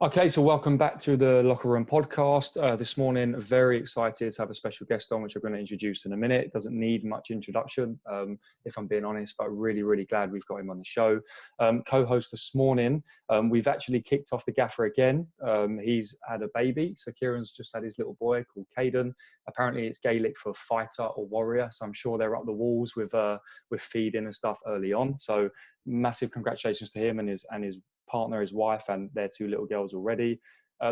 Okay, so welcome back to the Locker Room podcast. This morning, very excited to have a special guest on, which I'm going to introduce in a minute. It doesn't need much introduction, if I'm being honest, but really, really glad we've got him on the show. Co-host this morning, we've actually kicked off the gaffer again. He's had a baby, so Kieran's just had his little boy called Caden. Apparently, it's Gaelic for fighter or warrior, so I'm sure they're up the walls with feeding and stuff early on. So massive congratulations to him and his partner, his wife, and their two little girls already.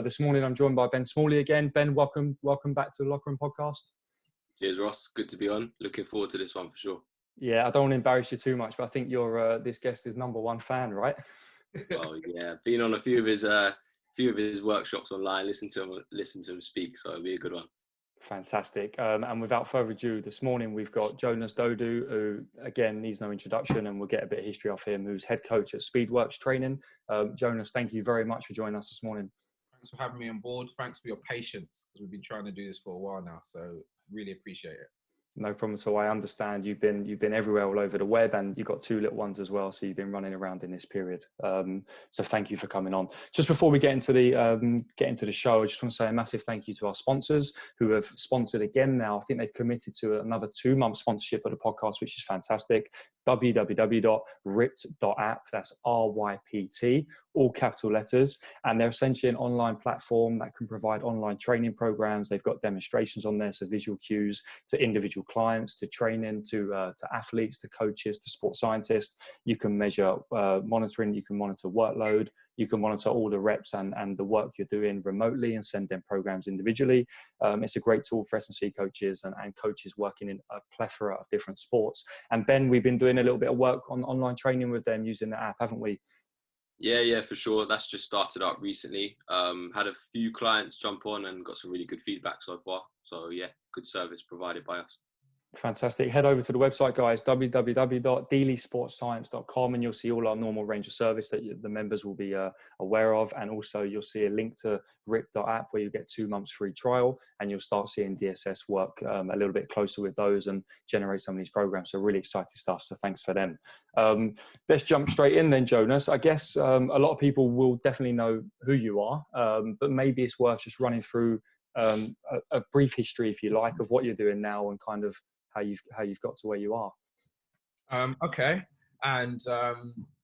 This morning, I'm joined by Ben Smalley again. Ben, welcome back to the Locker Room podcast. Cheers, Ross. Good to be on. Looking forward to this one for sure. Yeah, I don't want to embarrass you too much, but I think you're this guest is #1 fan, right? Well, yeah, been on a few of his workshops online. Listen to him speak. So it'll be a good one. Fantastic. And without further ado, this morning we've got Jonas Dodoo, who again needs no introduction, and we'll get a bit of history off him, who's head coach at Speedworks training. Jonas, thank you very much for joining us this morning. Thanks for having me on board. Thanks for your patience, because we've been trying to do this for a while now. So really appreciate it. No problem at all. I understand you've been everywhere all over the web, and you've got two little ones as well, so you've been running around in this period. So thank you for coming on. Just before we get into the show, I just want to say a massive thank you to our sponsors who have sponsored again now. I think they've committed to another 2-month sponsorship of the podcast, which is fantastic. www.ript.app, that's RYPT, all capital letters, and they're essentially an online platform that can provide online training programs. They've got demonstrations on there, so visual cues to individual clients, to training, to athletes, to coaches, to sports scientists. You can measure monitoring, you can monitor workload, you can monitor all the reps and the work you're doing remotely and send them programs individually. It's a great tool for S&C coaches and coaches working in a plethora of different sports. And Ben, we've been doing a little bit of work on online training with them using the app, haven't we? Yeah, for sure. That's just started up recently. Had a few clients jump on and got some really good feedback so far. So yeah, good service provided by us. Fantastic. Head over to the website, guys, www.dailysportscience.com, and you'll see all our normal range of service that the members will be aware of. And also you'll see a link to rip.app where you get 2 months free trial, and you'll start seeing DSS work a little bit closer with those and generate some of these programs. So really exciting stuff. So thanks for them. Let's jump straight in then, Jonas. I guess a lot of people will definitely know who you are, but maybe it's worth just running through a brief history, if you like, of what you're doing now and kind of how you've got to where you are. Okay, and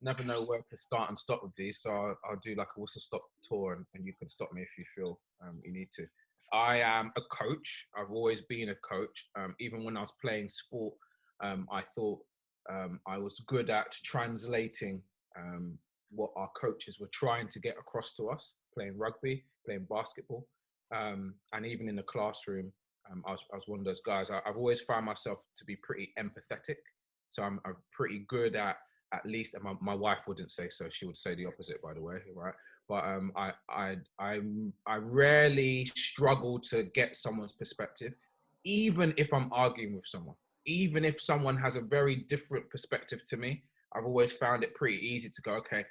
never know where to start and stop with these, so I'll do like a whistle stop tour, and you can stop me if you feel you need to. I am a coach. I've always been a coach. Even when I was playing sport, I thought I was good at translating what our coaches were trying to get across to us, playing rugby, playing basketball, and even in the classroom. I was one of those guys. I've always found myself to be pretty empathetic. So I'm pretty good at least, and my wife wouldn't say so. She would say the opposite, by the way, right? But I rarely struggle to get someone's perspective, even if I'm arguing with someone. Even if someone has a very different perspective to me, I've always found it pretty easy to go, okay,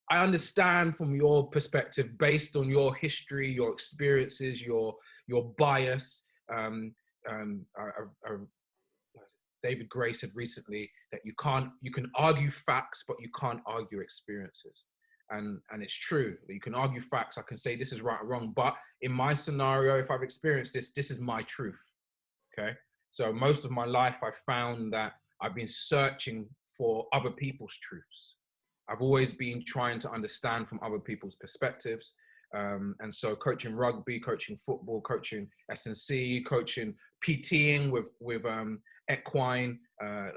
I understand from your perspective, based on your history, your experiences, your bias. David Gray said recently that you can argue facts, but you can't argue experiences. And it's true. You can argue facts. I can say this is right or wrong, but in my scenario, if I've experienced this is my truth. Okay. So most of my life, I found that I've been searching for other people's truths. I've always been trying to understand from other people's perspectives. And so coaching rugby, coaching football, coaching S&C, coaching PTing with equine,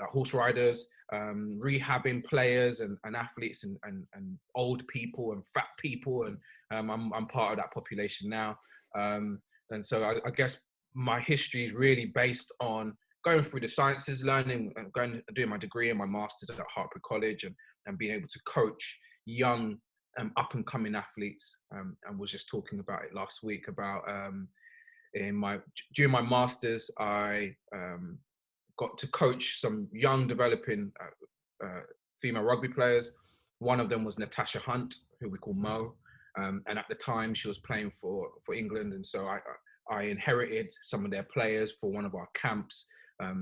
horse riders, rehabbing players and athletes and old people and fat people. And I'm part of that population now. And so I guess my history is really based on going through the sciences, learning, doing my degree and my master's at Hartford College, and being able to coach young up-and-coming athletes. And was just talking about it last week about during my masters, I got to coach some young developing female rugby players. One of them was Natasha Hunt, who we call Mo, and at the time she was playing for England, and so I inherited some of their players for one of our camps.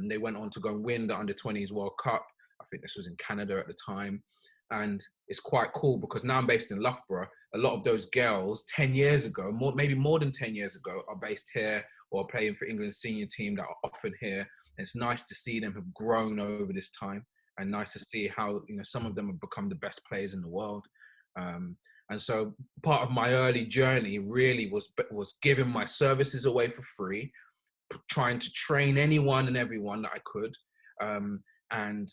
They went on to go and win the Under-20s World Cup. I think this was in Canada at the time. And it's quite cool because now I'm based in Loughborough. A lot of those girls 10 years ago, maybe more than 10 years ago, are based here or playing for England's senior team that are often here. And it's nice to see them have grown over this time, and nice to see how, you know, some of them have become the best players in the world. And so part of my early journey really was giving my services away for free, trying to train anyone and everyone that I could. And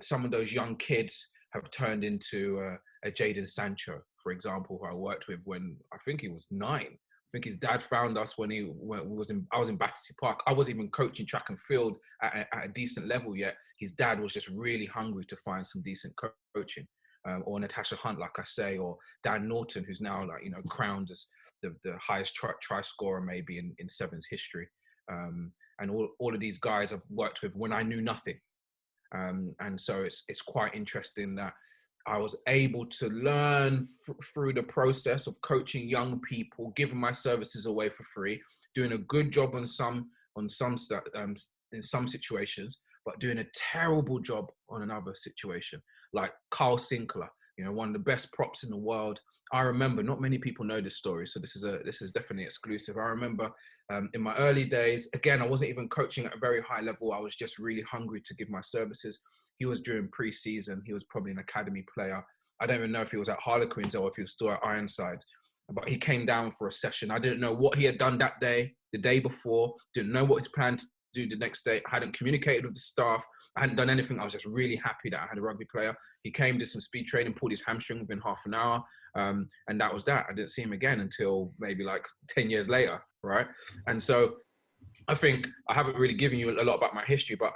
some of those young kids have turned into a Jadon Sancho, for example, who I worked with when I think he was 9. I think his dad found us when I was in Battersea Park. I wasn't even coaching track and field at a decent level yet. His dad was just really hungry to find some decent coaching. Or Natasha Hunt, like I say, or Dan Norton, who's now, like, you know, crowned as the highest try scorer maybe in Sevens history. And all of these guys I've worked with when I knew nothing. And so it's quite interesting that I was able to learn through the process of coaching young people, giving my services away for free, doing a good job in some situations, but doing a terrible job on another situation. Like Carl Sinclair, you know, one of the best props in the world. I remember, not many people know this story, so this is definitely exclusive. I remember in my early days, again, I wasn't even coaching at a very high level. I was just really hungry to give my services. He was during pre-season. He was probably an academy player. I don't even know if he was at Harlequins or if he was still at Ironside. But he came down for a session. I didn't know what he had done that day, the day before. Didn't know what his plan to do the next day. I hadn't communicated with the staff. I hadn't done anything. I was just really happy that I had a rugby player. He came, did some speed training, pulled his hamstring within half an hour. And that was that. I didn't see him again until maybe like 10 years later, right? And so I think I haven't really given you a lot about my history, but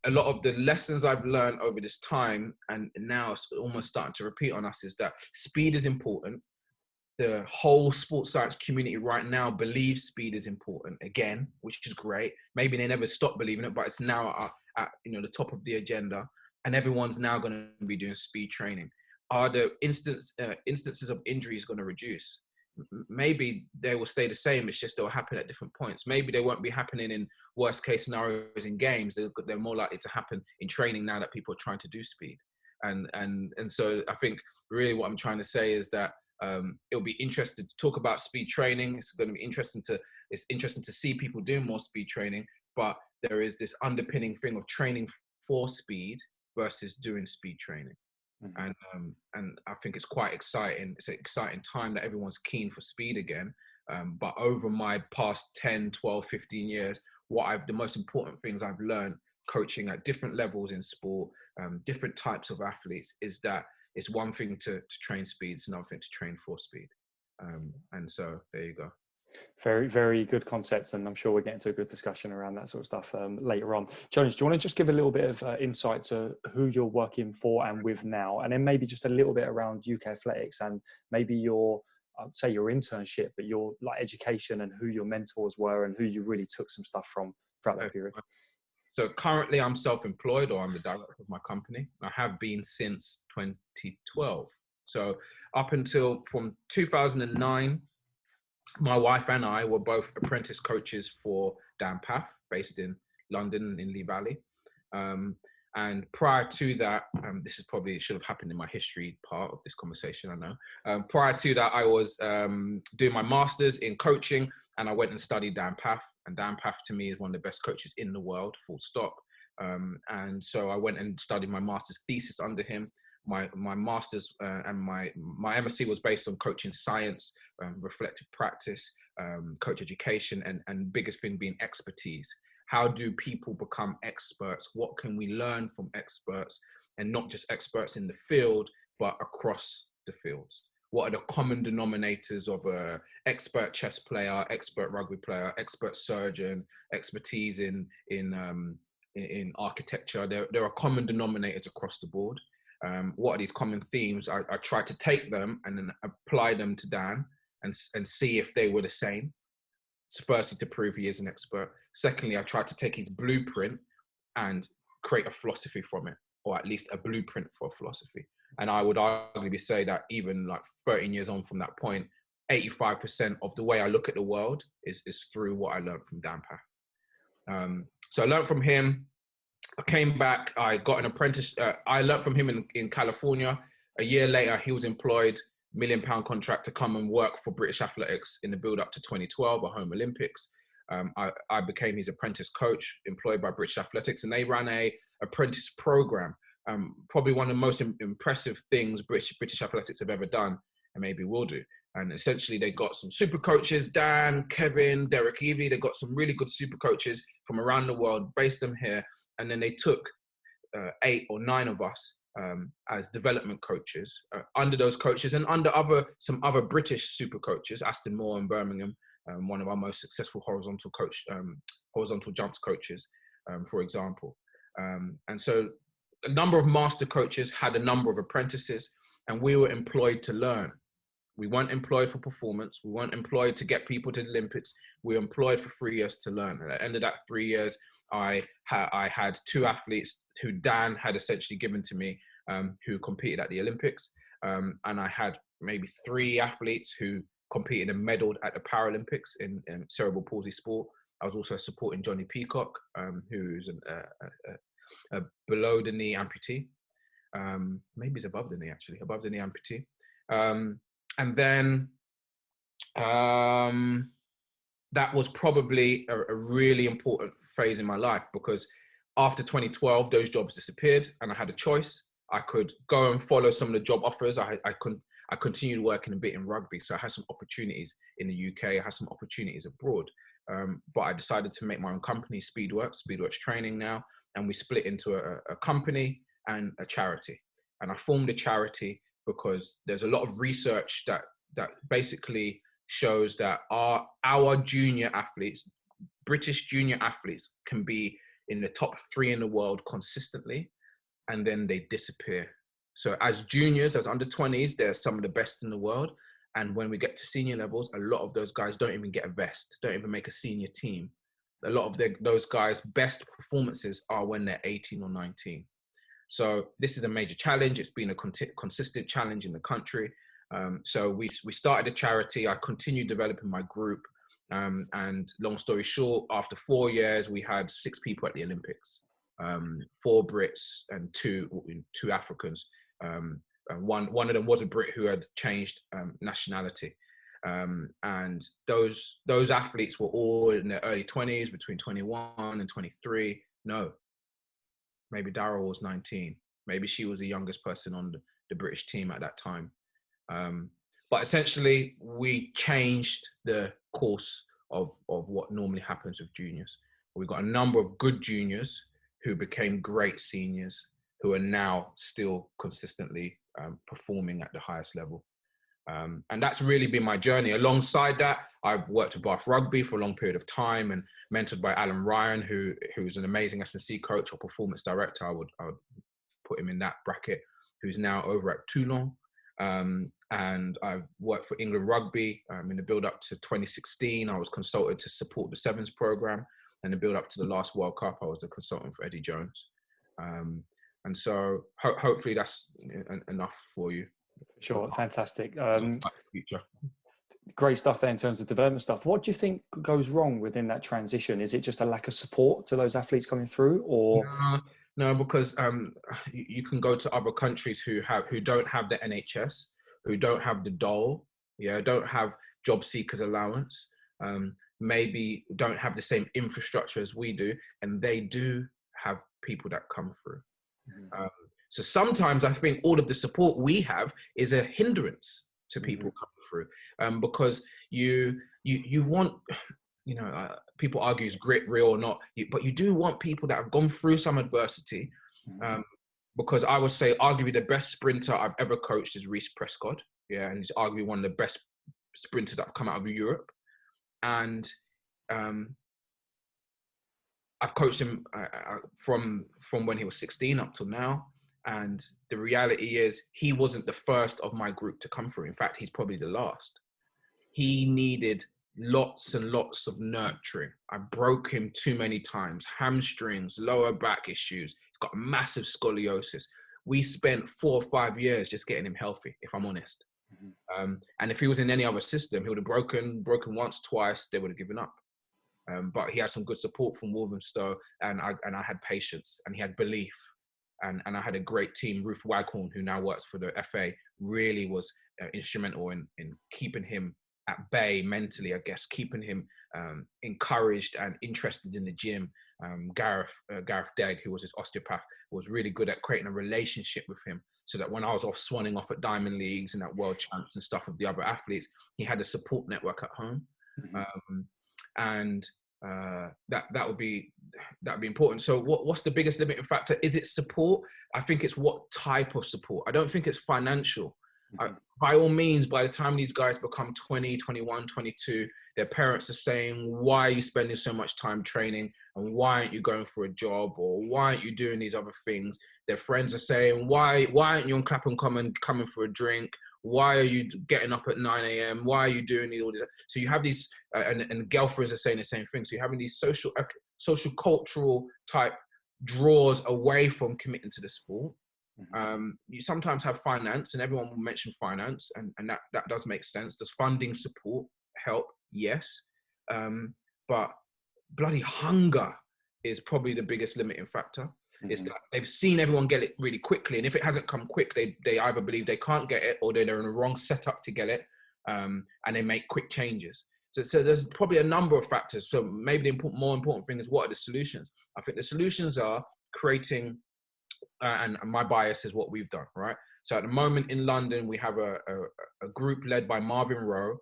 a lot of the lessons I've learned over this time, and now it's almost starting to repeat on us, is that speed is important. The whole sports science community right now believes speed is important again, which is great. Maybe they never stopped believing it, but it's now at you know, the top of the agenda, and everyone's now going to be doing speed training. Are the instances of injuries going to reduce? Maybe they will stay the same. It's just they'll happen at different points. Maybe they won't be happening in worst case scenarios in games. They're more likely to happen in training now that people are trying to do speed. And so I think really what I'm trying to say is that it'll be interesting to talk about speed training. It's going to be interesting to see people doing more speed training, but there is this underpinning thing of training for speed versus doing speed training. Mm-hmm. And I think it's quite exciting. It's an exciting time that everyone's keen for speed again. But over my past 10, 12, 15 years, the most important things I've learned coaching at different levels in sport, different types of athletes, is that it's one thing to train speed, it's another thing to train for speed. And so there you go. Very, very good concept, and I'm sure we'll get into a good discussion around that sort of stuff later on. Jonas, do you want to just give a little bit of insight to who you're working for and with now, and then maybe just a little bit around UK Athletics and maybe I'd say your internship, but your like education and who your mentors were and who you really took some stuff from throughout that period? So currently I'm self-employed, or I'm the director of my company. I have been since 2012. So up until from 2009, my wife and I were both apprentice coaches for Dan Paff, based in London, in Lee Valley. And prior to that, this is probably should have happened in my history part of this conversation, I know. Prior to that, I was doing my master's in coaching, and I went and studied Dan Paff. And Dan Paff to me is one of the best coaches in the world, full stop. And so I went and studied my master's thesis under him. My master's and my MSc was based on coaching science, reflective practice, coach education, and biggest thing being expertise. How do people become experts? What can we learn from experts, and not just experts in the field, but across the fields? What are the common denominators of a expert chess player, expert rugby player, expert surgeon, expertise in architecture? There are common denominators across the board. What are these common themes? I tried to take them and then apply them to Dan and see if they were the same. So firstly, to prove he is an expert. Secondly, I tried to take his blueprint and create a philosophy from it, or at least a blueprint for a philosophy. And I would arguably say that even like 13 years on from that point, 85% of the way I look at the world is through what I learned from Dan Paff. So I learned from him. I came back, I got an apprentice. I learned from him in California. A year later, he was employed, £1 million contract to come and work for British Athletics in the build up to 2012, or Home Olympics. I became his apprentice coach, employed by British Athletics, and they ran a apprentice program. Probably one of the most impressive things British Athletics have ever done, and maybe will do. And essentially, they got some super coaches, Dan, Kevin, Derek Evie. They got some really good super coaches from around the world, based them here. And then they took 8 or 9 of us as development coaches under those coaches, and under some other British super coaches, Aston Moore in Birmingham, one of our most successful horizontal jumps coaches, for example. And so a number of master coaches had a number of apprentices, and we were employed to learn. We weren't employed for performance. We weren't employed to get people to the Olympics. We were employed for 3 years to learn. And at the end of that 3 years, I had 2 athletes who Dan had essentially given to me, who competed at the Olympics. And I had maybe 3 athletes who competed and medaled at the Paralympics in cerebral palsy sport. I was also supporting Johnny Peacock, who's a below the knee amputee. Maybe he's above the knee, actually, above the knee amputee. And then that was probably a really important phase in my life, because after 2012, those jobs disappeared and I had a choice. I could go and follow some of the job offers. I continued working a bit in rugby. So I had some opportunities in the UK. I had some opportunities abroad. But I decided to make my own company, Speedworks Training now. And we split into a company and a charity. And I formed a charity because there's a lot of research that basically shows that our junior athletes, British junior athletes, can be in the top 3 in the world consistently, and then they disappear. So as juniors, as under 20s, they're some of the best in the world. And when we get to senior levels, a lot of those guys don't even get a vest, don't even make a senior team. A lot of those guys' best performances are when they're 18 or 19. So this is a major challenge. It's been a consistent challenge in the country. So we started a charity. I continued developing my group. And long story short, after 4 years, we had 6 people at the Olympics, 4 Brits and two Africans. One of them was a Brit who had changed nationality. And those athletes were all in their early 20s, between 21 and 23. No, maybe Daryl was 19. Maybe she was the youngest person on the British team at that time. But essentially, we changed the course of what normally happens with juniors. We've got a number of good juniors who became great seniors, who are now still consistently performing at the highest level. And that's really been my journey. Alongside that, I've worked with Bath Rugby for a long period of time and mentored by Alan Ryan, who's an amazing S&C coach or performance director. I would put him in that bracket, who's now over at Toulon. And I've worked for England Rugby in the build up to 2016. I was consulted to support the Sevens program, and the build up to the last World Cup, I was a consultant for Eddie Jones. And so hopefully that's enough for you. Sure, fantastic. Great stuff there in terms of development stuff. What do you think goes wrong within that transition? Is it just a lack of support to those athletes coming through, or? No, because you can go to other countries who don't have the NHS, who don't have the dole, don't have job seekers allowance, maybe don't have the same infrastructure as we do, and they do have people that come through. So sometimes I think all of the support we have is a hindrance to people coming through, because you want, people argue is grit real or not, but you do want people that have gone through some adversity, because I would say arguably the best sprinter I've ever coached is Reece Prescott, and he's arguably one of the best sprinters that have come out of Europe, and I've coached him from when he was 16 up till now. And the reality is he wasn't the first of my group to come through. In fact, he's probably the last. He needed lots and lots of nurturing. I broke him too many times, hamstrings, lower back issues. He's got massive scoliosis. We spent 4 or 5 years just getting him healthy, if I'm honest. And if he was in any other system, he would have broken once, twice, they would have given up. But he had some good support from Walthamstow, and I had patience, and he had belief. And I had a great team. Ruth Waghorn, who now works for the FA, really was instrumental in keeping him at bay mentally, I guess, keeping him encouraged and interested in the gym. Gareth Degg, who was his osteopath, was really good at creating a relationship with him, so that when I was off swanning off at Diamond Leagues and at World Champs and stuff with the other athletes, he had a support network at home. That would be important. So what's the biggest limiting factor? Is it support? I think it's what type of support. I don't think it's financial. By all means, by the time these guys become 20, 21, 22, their parents are saying, why are you spending so much time training? And why aren't you going for a job? Or why aren't you doing these other things? Their friends are saying, why aren't you on Clapham Common coming for a drink? Why are you getting up at 9 a.m.? Why are you doing all this? So you have these, and girlfriends are saying the same thing. So you're having these social cultural type draws away from committing to the sport. You sometimes have finance, and everyone will mention finance, and that does make sense. Does funding support help? Yes. But bloody hunger is probably the biggest limiting factor. It's like they've seen everyone get it really quickly, and if it hasn't come quick, they either believe they can't get it, or they're in the wrong setup to get it, and they make quick changes. So there's probably a number of factors. So maybe the more important thing is, what are the solutions? I think the solutions are creating, and my bias is what we've done, right? So at the moment in London, we have a group led by Marvin Rowe.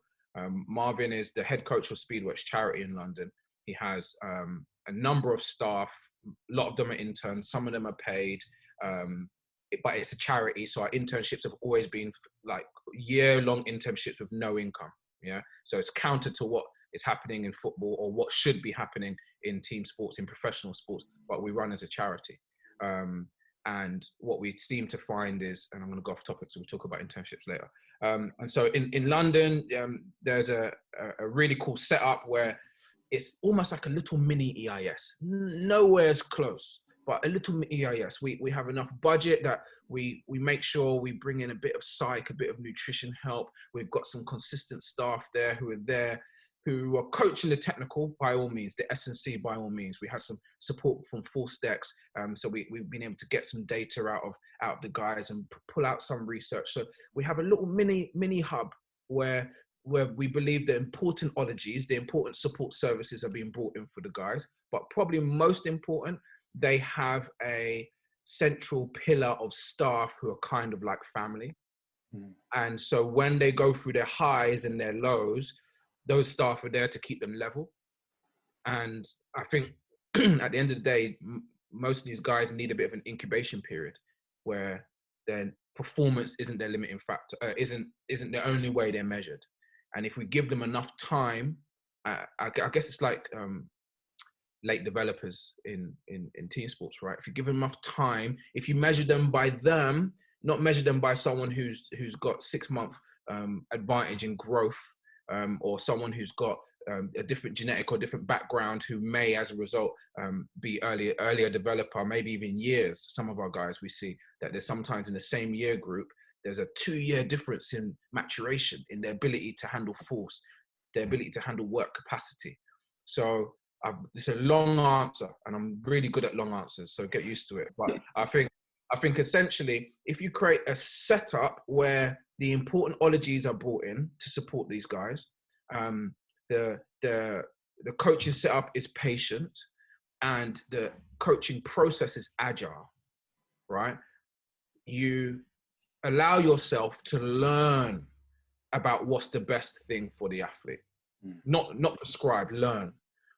Marvin is the head coach for Speedworks charity in London. He has a number of staff. A lot of them are interns. Some of them are paid. But it's a charity, so our internships have always been like year-long internships with no income. Yeah, so it's counter to what is happening in football, or what should be happening in team sports, in professional sports. But we run as a charity. And what we seem to find is, and I'm going to go off topic, so we'll talk about internships later. And so in London, there's a really cool setup where it's almost like a little mini EIS. Nowhere as close, but a little EIS. We have enough budget that we make sure we bring in a bit of psych, a bit of nutrition help. We've got some consistent staff there who are coaching the technical, by all means, the S&C, by all means. We have some support from Full Stacks, so we've been able to get some data out of the guys and pull out some research. So we have a little mini hub where we believe the important ologies, the important support services are being brought in for the guys, but probably most important, they have a central pillar of staff who are kind of like family. And so when they go through their highs and their lows, those staff are there to keep them level. And I think at the end of the day, most of these guys need a bit of an incubation period where their performance isn't their limiting factor, isn't the only way they're measured. And if we give them enough time, I guess it's like late developers in team sports, right? If you give them enough time, if you measure them by them, not measure them by someone who's got 6-month advantage in growth, or someone who's got a different genetic or different background, who may, as a result, be earlier developer, maybe even years. Some of our guys, we see that there's sometimes in the same year group, there's a 2-year difference in maturation, in their ability to handle force, their ability to handle work capacity. So it's a long answer, and I'm really good at long answers, so get used to it. But I think essentially, if you create a setup where the important ologies are brought in to support these guys, the coaching setup is patient, and the coaching process is agile, right? You allow yourself to learn about what's the best thing for the athlete. Not prescribe, learn.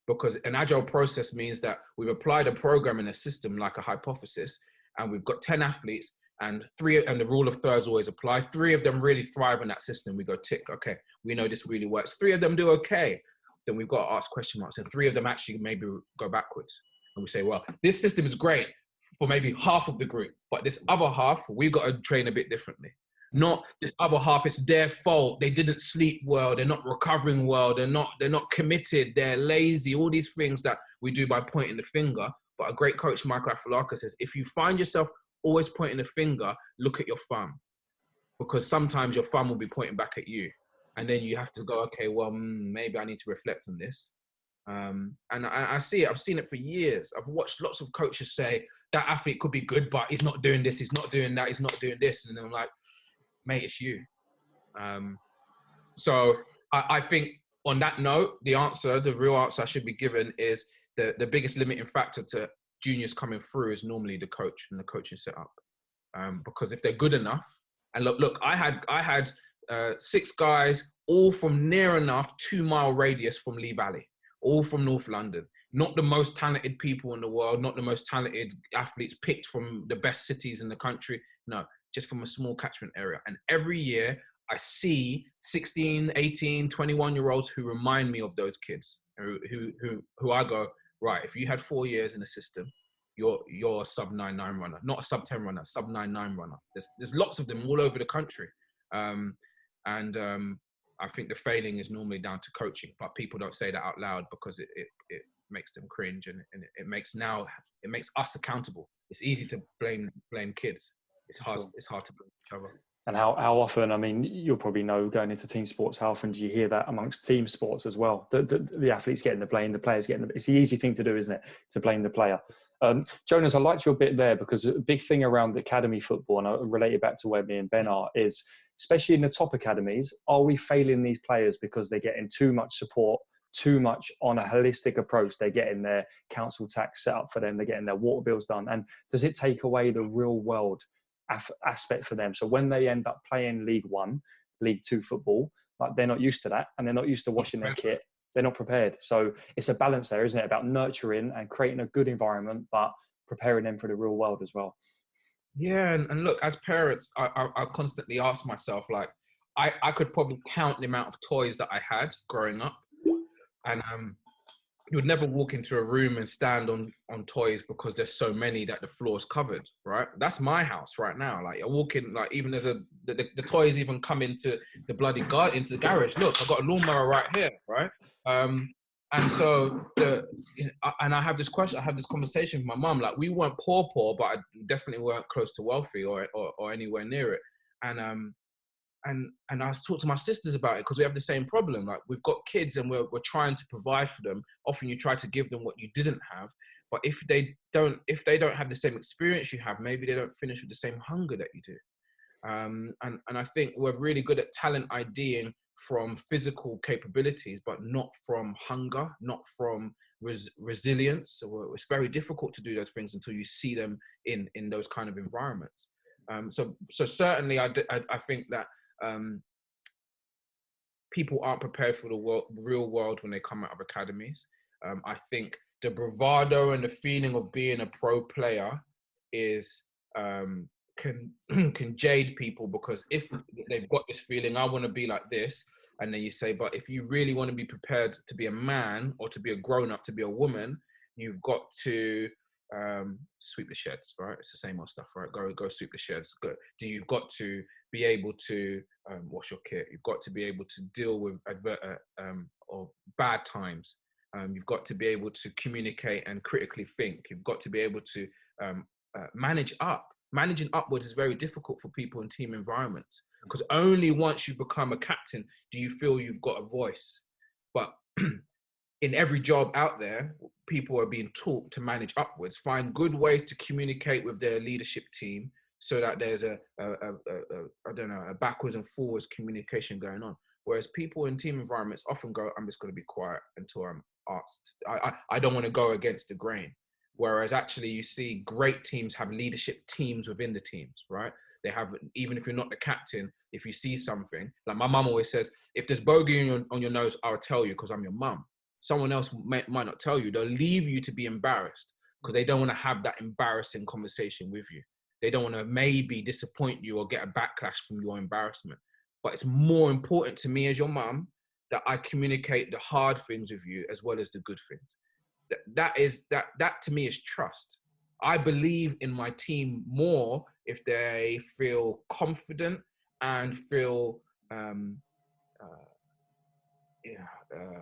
Because an agile process means that we've applied a program in a system like a hypothesis, and we've got 10 athletes, and the rule of thirds always apply. 3 of them really thrive in that system. We go tick, okay, we know this really works. 3 of them do okay. Then we've got to ask question marks, and 3 of them actually maybe go backwards. And we say, well, this system is great for maybe half of the group, but this other half, we've got to train a bit differently. Not this other half, it's their fault. They didn't sleep well. They're not recovering well. They're not committed. They're lazy. All these things that we do by pointing the finger. But a great coach, Michael Afalaka, says, if you find yourself always pointing the finger, look at your thumb. Because sometimes your thumb will be pointing back at you. And then you have to go, okay, well, maybe I need to reflect on this. And I see it. I've seen it for years. I've watched lots of coaches say that athlete could be good, but he's not doing this, he's not doing that, he's not doing this. And I'm like, mate, it's you. So I think on that note, the real answer I should be given is the biggest limiting factor to juniors coming through is normally the coach and the coaching setup. Because if they're good enough, and look, I had 6 guys, all from near enough 2-mile radius from Lee Valley, all from North London. Not the most talented people in the world, not the most talented athletes picked from the best cities in the country. No, just from a small catchment area. And every year I see 16, 18, 21-year-olds who remind me of those kids, who I go, right, if you had 4 years in the system, you're a sub 9.9 runner, not a sub 10 runner, sub 9.9 runner. There's lots of them all over the country. I think the failing is normally down to coaching, but people don't say that out loud because it makes them cringe, and it makes us accountable. It's easy to blame kids. It's hard to blame each other. And how often, I mean, you'll probably know going into team sports, how often do you hear that amongst team sports as well? The athletes getting the blame, the players getting it's the easy thing to do, isn't it? To blame the player. Jonas, I liked your bit there, because a big thing around academy football, and I relate it back to where me and Ben are, is especially in the top academies, are we failing these players because they're getting too much support, too much on a holistic approach? They're getting their council tax set up for them, they're getting their water bills done. And does it take away the real world aspect for them? So when they end up playing League 1, League 2 football, like, they're not used to that, and they're not used to washing their kit. They're not prepared. So it's a balance there, isn't it? About nurturing and creating a good environment, but preparing them for the real world as well. Yeah, and look, as parents, I constantly ask myself, like, I could probably count the amount of toys that I had growing up, and you would never walk into a room and stand on toys because there's so many that the floor is covered, right? That's my house right now. Like, I walk in, like, even there's the toys even come into the bloody into the garage. Look, I've got a lawnmower right here, right? And so I have this conversation with my mum. Like, we weren't poor, but I definitely weren't close to wealthy or anywhere near it. And I talk to my sisters about it because we have the same problem. Like, we've got kids and we're trying to provide for them. Often you try to give them what you didn't have, but if they don't have the same experience you have, maybe they don't finish with the same hunger that you do. And I think we're really good at talent IDing from physical capabilities, but not from hunger, not from resilience. So it's very difficult to do those things until you see them in those kind of environments. So certainly I think that people aren't prepared for the real world when they come out of academies. I think the bravado and the feeling of being a pro player is can jade people, because if they've got this feeling, I want to be like this, and then you say, but if you really want to be prepared to be a man or to be a grown-up, to be a woman, you've got to sweep the sheds, right? It's the same old stuff, right? Go sweep the sheds. You've got to be able to wash your kit. You've got to be able to deal with or bad times. You've got to be able to communicate and critically think. You've got to be able to manage up. Managing upwards is very difficult for people in team environments, because only once you become a captain do you feel you've got a voice. But in every job out there, people are being taught to manage upwards, find good ways to communicate with their leadership team so that there's a backwards and forwards communication going on. Whereas people in team environments often go, I'm just going to be quiet until I'm asked. I don't want to go against the grain. Whereas actually you see great teams have leadership teams within the teams, right? They have, even if you're not the captain, if you see something, like my mum always says, if there's bogey on your nose, I'll tell you because I'm your mum. Someone else might not tell you. They'll leave you to be embarrassed because they don't want to have that embarrassing conversation with you. They don't want to maybe disappoint you or get a backlash from your embarrassment. But it's more important to me as your mum that I communicate the hard things with you as well as the good things. That to me is trust. I believe in my team more if they feel confident and feel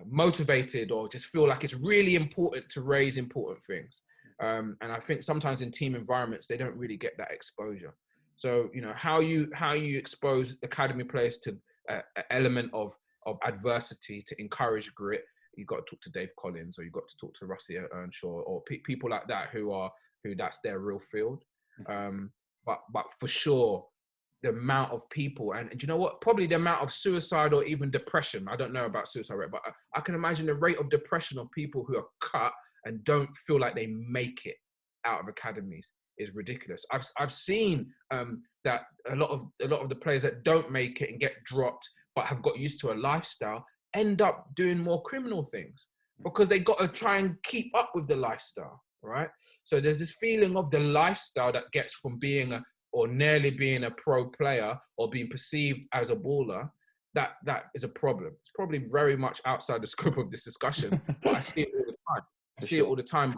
motivated, or just feel like it's really important to raise important things. And I think sometimes in team environments they don't really get that exposure. So how you expose academy players to an element of adversity to encourage grit, you've got to talk to Dave Collins, or you've got to talk to Rusty Earnshaw, or people like that who that's their real field. But for sure, the amount of people, and do you know what? Probably the amount of suicide or even depression. I don't know about suicide rate, but I can imagine the rate of depression of people who are cut and don't feel like they make it out of academies is ridiculous. I've seen that a lot of the players that don't make it and get dropped, but have got used to a lifestyle, end up doing more criminal things because they got to try and keep up with the lifestyle, right? So there's this feeling of the lifestyle that gets from being or nearly being a pro player or being perceived as a baller. That is a problem. It's probably very much outside the scope of this discussion, but I see it all the time. I see it all the time.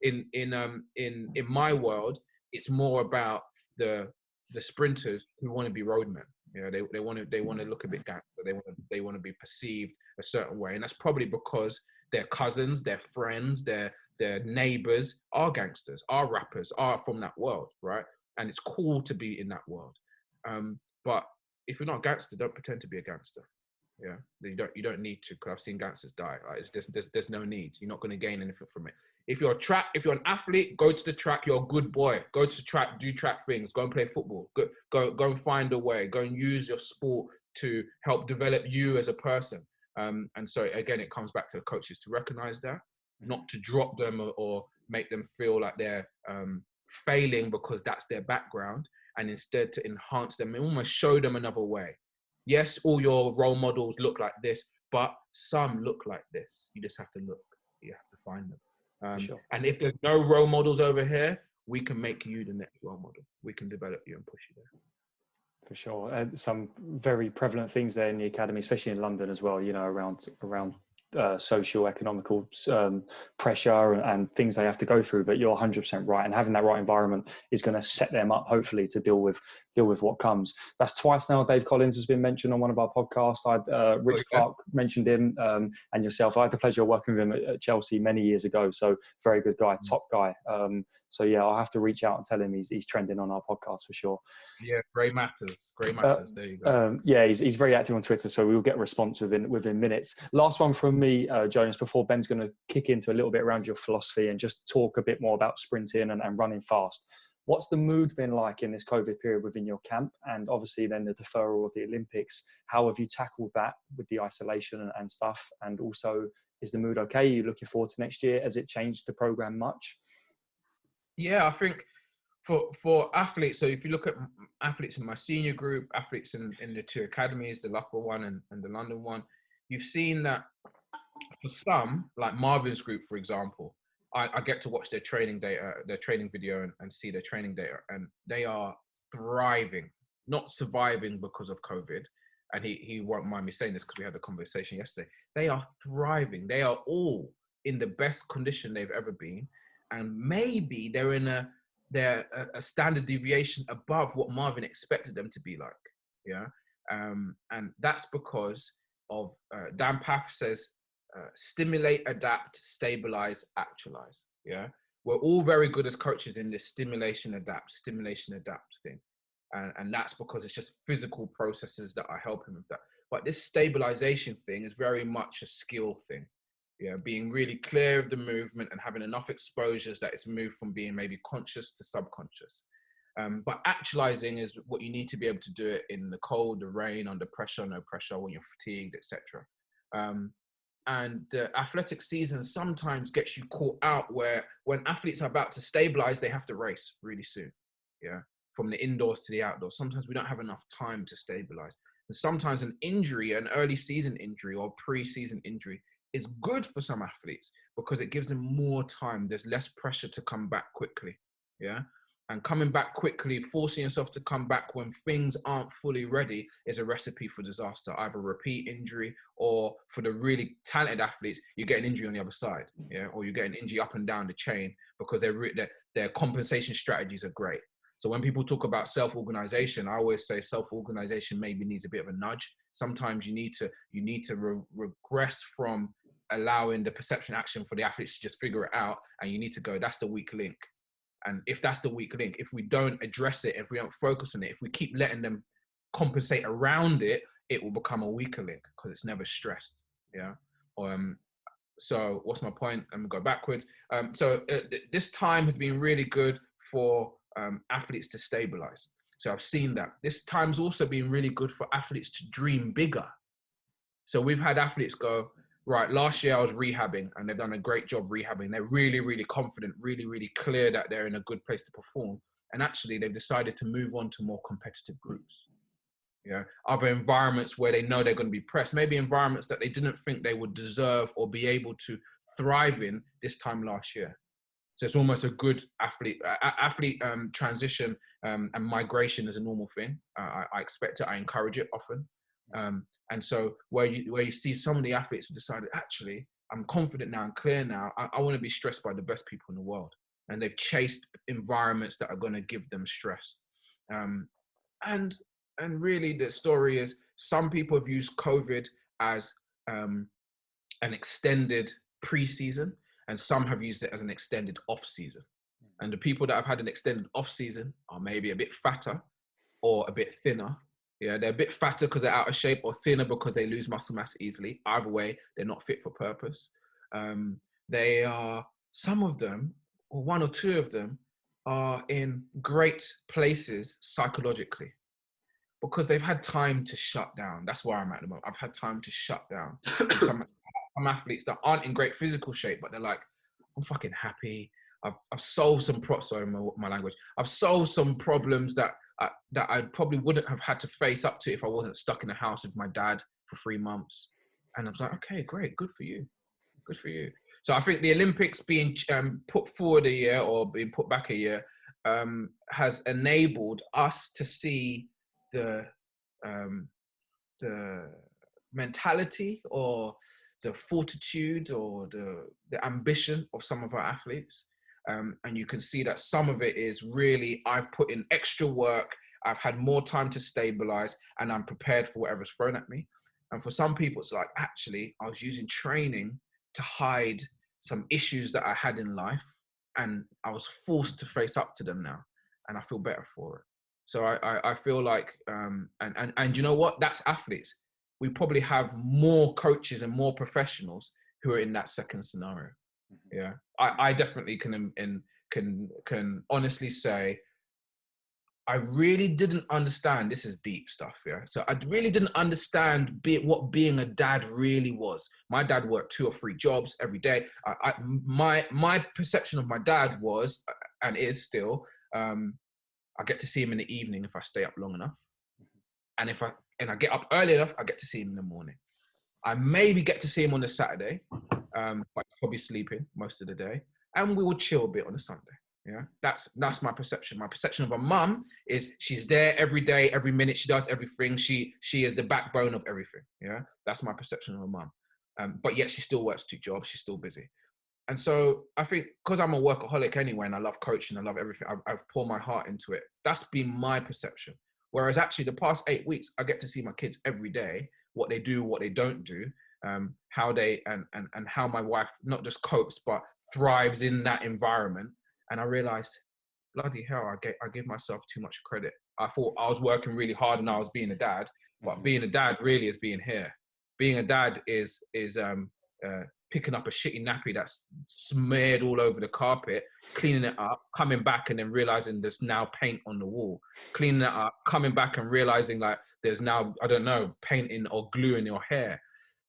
In my world, it's more about the sprinters who want to be roadmen. You know, they want to look a bit gangster. They want to be perceived a certain way, and that's probably because their cousins, their friends, their neighbors are gangsters, are rappers, are from that world, right? And it's cool to be in that world. But if you're not a gangster, don't pretend to be a gangster. Yeah, you don't need to, because I've seen gangsters die. Like, there's no need. You're not going to gain anything from it. If you're an athlete, go to the track. You're a good boy. Go to the track, do track things. Go and play football. Go and find a way. Go and use your sport to help develop you as a person. And so again, it comes back to the coaches to recognize that, not to drop them or make them feel like they're failing because that's their background, and instead to enhance them and almost show them another way. Yes, all your role models look like this, but some look like this. You just have to look. You have to find them. Sure. And if there's no role models over here, we can make you the next role model. We can develop you and push you there. For sure. Some very prevalent things there in the academy, especially in London as well, you know, around social, economical pressure and things they have to go through. But you're 100% right. And having that right environment is going to set them up, hopefully, to deal with what comes. That's twice now Dave Collins has been mentioned on one of our podcasts. Rich Clark mentioned him, and yourself. I had the pleasure of working with him at Chelsea many years ago. So very good guy, top guy. So yeah, I'll have to reach out and tell him he's trending on our podcast for sure. Yeah, great matters. There you go. Yeah, he's very active on Twitter, so we will get a response within minutes. Last one from me, Jonas, before Ben's going to kick into a little bit around your philosophy and just talk a bit more about sprinting and running fast. What's the mood been like in this COVID period within your camp? And obviously then the deferral of the Olympics. How have you tackled that with the isolation and stuff? And also, is the mood okay? Are you looking forward to next year? Has it changed the program much? Yeah, I think for athletes, so if you look at athletes in my senior group, athletes in the two academies, the Loughborough one and the London one, you've seen that for some, like Marvin's group, for example, I get to watch their training data, their training video and see their training data, and they are thriving, not surviving because of COVID. And he won't mind me saying this because we had a conversation yesterday. They are thriving. They are all in the best condition they've ever been. And maybe they're a standard deviation above what Marvin expected them to be like. Yeah. And that's because of Dan Paff says, stimulate, adapt, stabilize, actualize. Yeah. We're all very good as coaches in this stimulation, adapt thing. And that's because it's just physical processes that are helping with that. But this stabilization thing is very much a skill thing. Yeah, being really clear of the movement and having enough exposures that it's moved from being maybe conscious to subconscious. But actualizing is what you need to be able to do it in the cold, the rain, under pressure, no pressure, when you're fatigued, etc. And the athletic season sometimes gets you caught out where when athletes are about to stabilize, they have to race really soon. Yeah, from the indoors to the outdoors. Sometimes we don't have enough time to stabilize. And sometimes an injury, an early season injury or pre-season injury, is good for some athletes because it gives them more time. There's less pressure to come back quickly. Yeah. And coming back quickly, forcing yourself to come back when things aren't fully ready is a recipe for disaster. Either repeat injury, or for the really talented athletes, you get an injury on the other side. Yeah. Or you get an injury up and down the chain because their compensation strategies are great. So when people talk about self-organization, I always say self-organization maybe needs a bit of a nudge. Sometimes you need to regress from allowing the perception action for the athletes to just figure it out, and you need to go, that's the weak link. And if that's the weak link, if we don't address it, if we don't focus on it, if we keep letting them compensate around it, it will become a weaker link because it's never stressed. Yeah. So what's my point? I'm gonna go backwards. This time has been really good for athletes to stabilize. So I've seen that. This time's also been really good for athletes to dream bigger. So we've had athletes go, right, last year I was rehabbing and they've done a great job rehabbing. They're really, really confident, really, really clear that they're in a good place to perform. And actually they've decided to move on to more competitive groups. Other environments where they know they're going to be pressed, maybe environments that they didn't think they would deserve or be able to thrive in this time last year. So it's almost a good athlete transition and migration is a normal thing. I expect it. I encourage it often. And so where you see some of the athletes have decided, actually, I'm confident now and clear now. I want to be stressed by the best people in the world. And they've chased environments that are going to give them stress. And really the story is some people have used COVID as an extended pre-season, and some have used it as an extended off-season. And the people that have had an extended off-season are maybe a bit fatter or a bit thinner. Yeah, they're a bit fatter because they're out of shape, or thinner because they lose muscle mass easily. Either way, they're not fit for purpose. Some of them, or one or two of them, are in great places psychologically, because they've had time to shut down. That's where I'm at the moment. I've had time to shut down. Some athletes that aren't in great physical shape, but they're like, I'm fucking happy. I've solved some my language. I've solved some problems that I probably wouldn't have had to face up to if I wasn't stuck in the house with my dad for 3 months. And I was like, okay, great, good for you. Good for you. So I think the Olympics being put forward a year or being put back a year has enabled us to see the mentality or the fortitude or the ambition of some of our athletes. And you can see that some of it is really, I've put in extra work, I've had more time to stabilize, and I'm prepared for whatever's thrown at me. And for some people, it's like, actually, I was using training to hide some issues that I had in life, and I was forced to face up to them now, and I feel better for it. So I feel like, and you know what? That's athletes. We probably have more coaches and more professionals who are in that second scenario. Yeah, I definitely can honestly say, I really didn't understand. This is deep stuff, yeah. So I really didn't understand what being a dad really was. My dad worked 2 or 3 jobs every day. My perception of my dad was, and is still, I get to see him in the evening if I stay up long enough, and if I get up early enough, I get to see him in the morning. I maybe get to see him on a Saturday, but probably sleeping most of the day, and we will chill a bit on a Sunday. Yeah, that's my perception. My perception of a mum is she's there every day, every minute. She does everything. She is the backbone of everything. Yeah, that's my perception of a mum. But yet she still works 2 jobs. She's still busy. And so I think because I'm a workaholic anyway, and I love coaching, I love everything, I've poured my heart into it. That's been my perception. Whereas actually the past 8 weeks, I get to see my kids every day, what they do, what they don't do, how they, and how my wife not just copes, but thrives in that environment. And I realized, bloody hell, I give myself too much credit. I thought I was working really hard and I was being a dad, but being a dad really is being here. Being a dad is picking up a shitty nappy that's smeared all over the carpet, cleaning it up, coming back and then realizing there's now paint on the wall, cleaning it up, coming back and realizing like there's now, I don't know, painting or glue in your hair.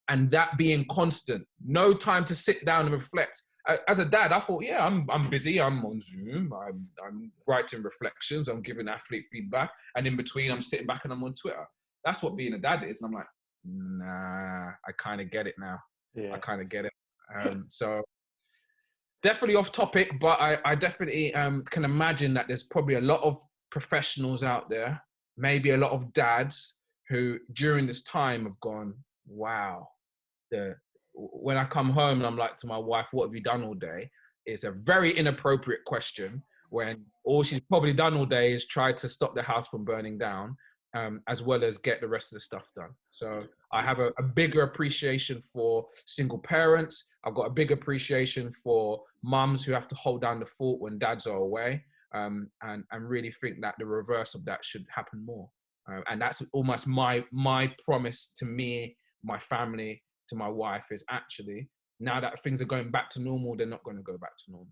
And that being constant, no time to sit down and reflect. As a dad, I thought, yeah, I'm busy. I'm on Zoom. I'm writing reflections. I'm giving athlete feedback. And in between, I'm sitting back and I'm on Twitter. That's what being a dad is. And I'm like, nah, I kind of get it now. Yeah. I kind of get it. So definitely off topic, but I definitely can imagine that there's probably a lot of professionals out there, maybe a lot of dads who during this time have gone, wow, when I come home and I'm like to my wife, what have you done all day? It's a very inappropriate question when all she's probably done all day is try to stop the house from burning down, as well as get the rest of the stuff done. So I have a bigger appreciation for single parents. I've got a big appreciation for mums who have to hold down the fort when dads are away, and really think that the reverse of that should happen more. And that's almost my promise to me, my family, to my wife is actually now that things are going back to normal, they're not going to go back to normal.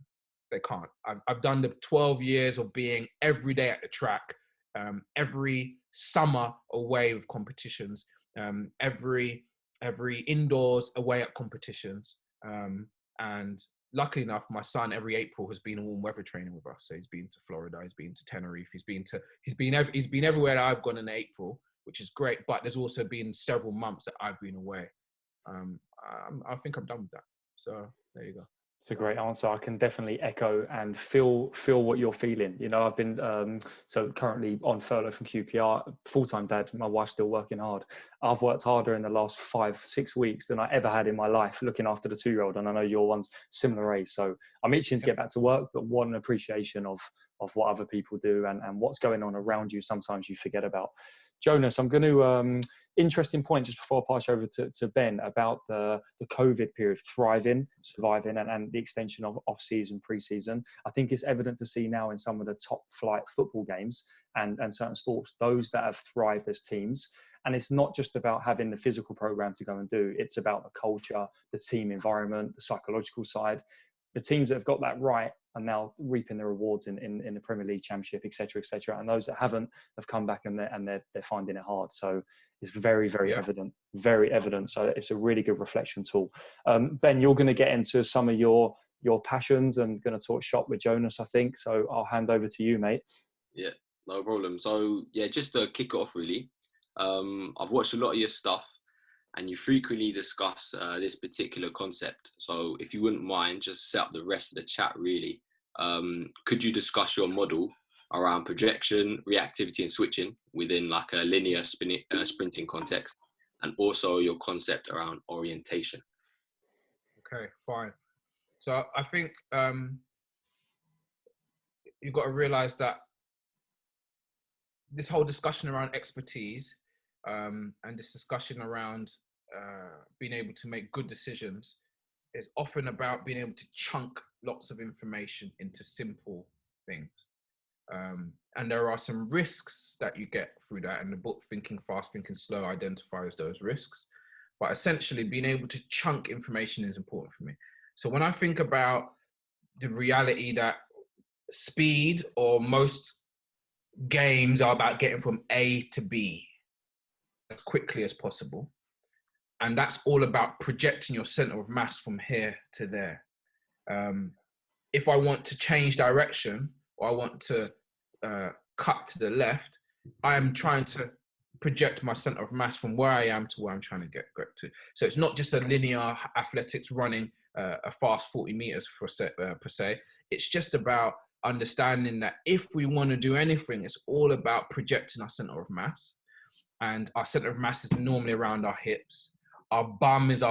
They can't. I've done the 12 years of being every day at the track, every summer away with competitions, every indoors away at competitions. And luckily enough, my son every April has been warm weather training with us. So he's been to Florida, he's been to Tenerife, he's been everywhere that I've gone in April, which is great. But there's also been several months that I've been away. I think I'm done with that. So there you go. It's a great answer. I can definitely echo and feel what you're feeling. You know, I've been so currently on furlough from QPR, full-time dad. My wife's still working hard. I've worked harder in the last 5-6 weeks than I ever had in my life looking after the 2-year-old, and I know your one's similar age. So I'm itching to get back to work, but what an appreciation of what other people do and what's going on around you. Sometimes you forget about. Jonas, I'm going to interesting point just before I pass over to Ben about the COVID period, thriving, surviving, and the extension of off-season, pre-season. I think it's evident to see now in some of the top flight football games and certain sports, those that have thrived as teams. And it's not just about having the physical program to go and do, it's about the culture, the team environment, the psychological side. The teams that have got that right are now reaping the rewards in the Premier League, Championship, etc., etc. And those that haven't have come back and they're finding it hard. So it's very, very evident, very evident. So it's a really good reflection tool. Ben, you're going to get into some of your passions and going to talk shop with Jonas, I think. So I'll hand over to you, mate. Yeah, no problem. So yeah, just to kick it off, really, I've watched a lot of your stuff. And you frequently discuss this particular concept. So if you wouldn't mind, just set up the rest of the chat, really. Could you discuss your model around projection, reactivity, and switching within like a linear sprinting context, and also your concept around orientation? Okay, fine. So I think you've got to realize that this whole discussion around expertise and this discussion around being able to make good decisions is often about being able to chunk lots of information into simple things. And there are some risks that you get through that, and the book Thinking Fast, Thinking Slow identifies those risks. But essentially being able to chunk information is important for me. So when I think about the reality that speed or most games are about getting from A to B as quickly as possible. And that's all about projecting your center of mass from here to there. If I want to change direction or I want to cut to the left, I am trying to project my center of mass from where I am to where I'm trying to get to. So it's not just a linear athletics running a fast 40 meters per se. It's just about understanding that if we want to do anything, it's all about projecting our center of mass. And our center of mass is normally around our hips. Our bum is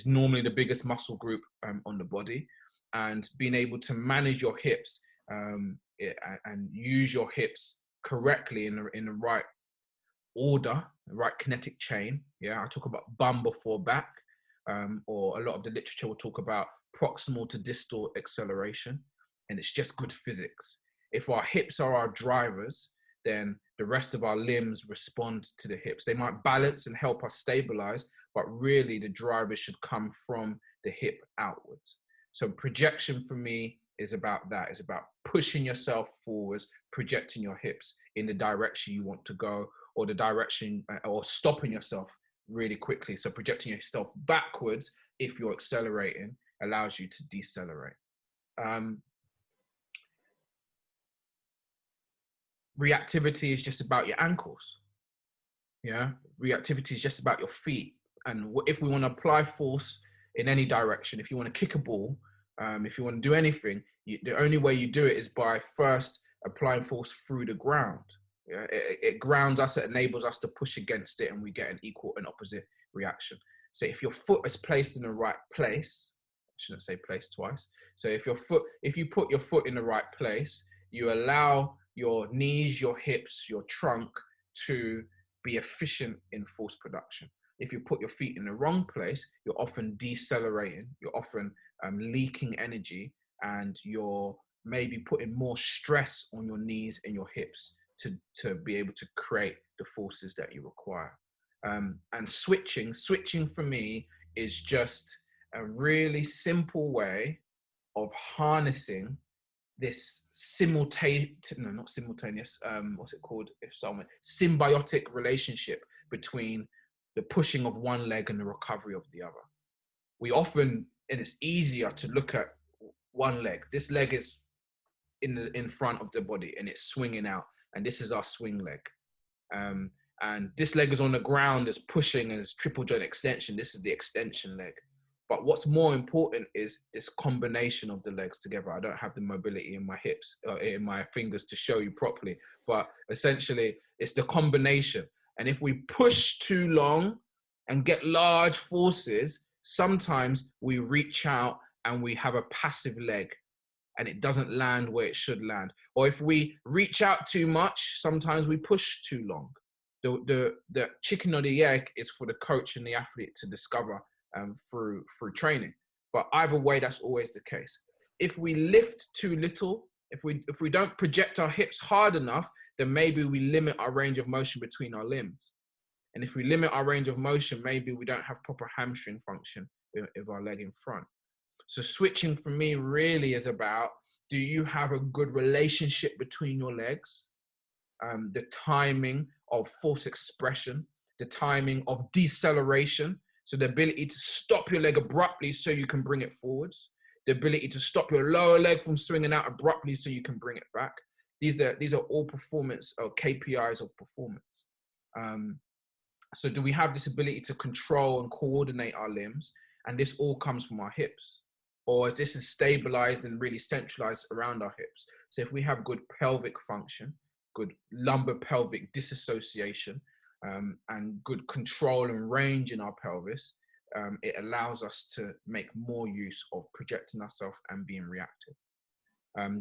normally the biggest muscle group on the body. And being able to manage your hips and use your hips correctly in the right order, the right kinetic chain. Yeah, I talk about bum before back, or a lot of the literature will talk about proximal to distal acceleration. And it's just good physics. If our hips are our drivers, then the rest of our limbs respond to the hips. They might balance and help us stabilize, but really the drivers should come from the hip outwards. So projection for me is about that. It's about pushing yourself forwards, projecting your hips in the direction you want to go, or the direction, or stopping yourself really quickly. So projecting yourself backwards, if you're accelerating, allows you to decelerate. Reactivity is just about your ankles. Yeah, reactivity is just about your feet. And if we want to apply force in any direction, if you want to kick a ball, if you want to do anything, the only way you do it is by first applying force through the ground. Yeah, it grounds us, it enables us to push against it, and we get an equal and opposite reaction. So if your foot is placed in the right place, I shouldn't say place twice. So if you put your foot in the right place, you allow your knees, your hips, your trunk to be efficient in force production. If you put your feet in the wrong place, you're often decelerating, you're often leaking energy, and you're maybe putting more stress on your knees and your hips to be able to create the forces that you require. And switching for me is just a really simple way of harnessing this symbiotic relationship between the pushing of one leg and the recovery of the other. We often, and it's easier to look at one leg. This leg is in front of the body and it's swinging out, and this is our swing leg. And this leg is on the ground, it's pushing, and it's triple joint extension. This is the extension leg. But what's more important is this combination of the legs together. I don't have the mobility in my hips, in my fingers to show you properly, but essentially it's the combination. And if we push too long and get large forces, sometimes we reach out and we have a passive leg and it doesn't land where it should land. Or if we reach out too much, sometimes we push too long. The chicken or the egg is for the coach and the athlete to discover through training. But either way, that's always the case. If we lift too little, if we don't project our hips hard enough, then maybe we limit our range of motion between our limbs. And if we limit our range of motion, maybe we don't have proper hamstring function with our leg in front. So switching for me really is about, do you have a good relationship between your legs? The timing of force expression, the timing of deceleration, so the ability to stop your leg abruptly so you can bring it forwards, the ability to stop your lower leg from swinging out abruptly so you can bring it back. These are all performance or KPIs of performance. So do we have this ability to control and coordinate our limbs? And this all comes from our hips, or this is stabilized and really centralized around our hips. So if we have good pelvic function, good lumbar pelvic disassociation, and good control and range in our pelvis, it allows us to make more use of projecting ourselves and being reactive.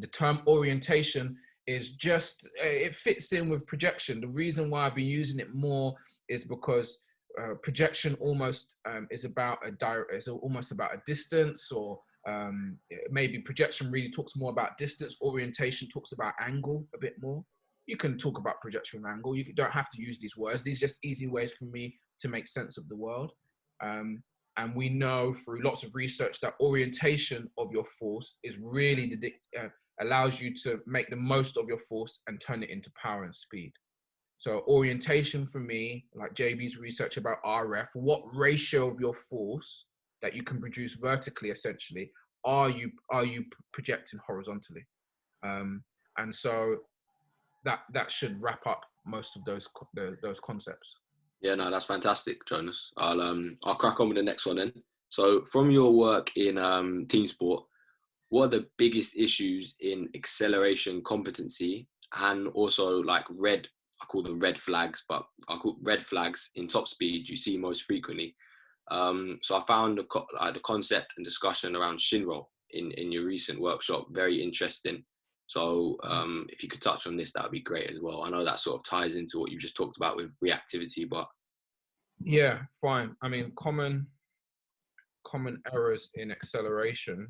The term orientation is just, it fits in with projection. The reason why I've been using it more is because projection almost is almost about a distance, or maybe projection really talks more about distance. Orientation talks about angle a bit more. You can talk about projection and angle. You don't have to use these words. These are just easy ways for me to make sense of the world. And we know through lots of research that orientation of your force is really allows you to make the most of your force and turn it into power and speed. So orientation for me, like JB's research about RF, what ratio of your force that you can produce vertically, essentially, are you projecting horizontally? And so that should wrap up most of those concepts. Yeah, no, that's fantastic, Jonas. I'll crack on with the next one then. So from your work in team sport, what are the biggest issues in acceleration competency, and also like I call them red flags, but I call red flags in top speed you see most frequently? So I found the concept and discussion around shin roll in your recent workshop very interesting. So if you could touch on this, that would be great as well. I know that sort of ties into what you just talked about with reactivity, but yeah, fine. I mean, common errors in acceleration.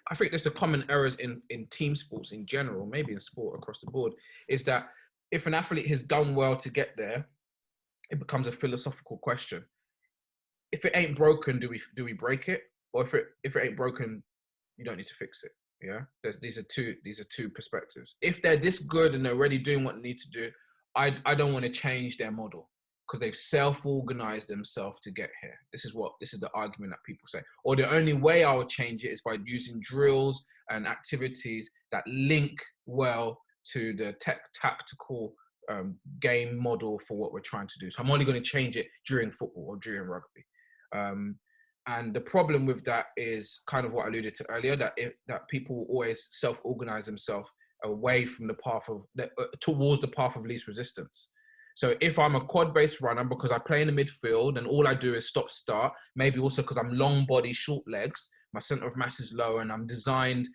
I think there's a common errors in team sports in general, maybe in sport across the board, is that if an athlete has done well to get there, it becomes a philosophical question. If it ain't broken, do we break it? Or if it ain't broken, you don't need to fix it. Yeah, these are two perspectives. If they're this good and they're already doing what they need to do, I don't want to change their model because they've self-organized themselves to get here. This is the argument that people say. Or the only way I would change it is by using drills and activities that link well to the tactical game model for what we're trying to do. So I'm only going to change it during football or during rugby. And the problem with that is kind of what I alluded to earlier, that people always self-organize themselves away from the path of towards the path of least resistance. So if I'm a quad-based runner because I play in the midfield and all I do is stop-start, maybe also because I'm long body, short legs, my center of mass is low, and I'm designed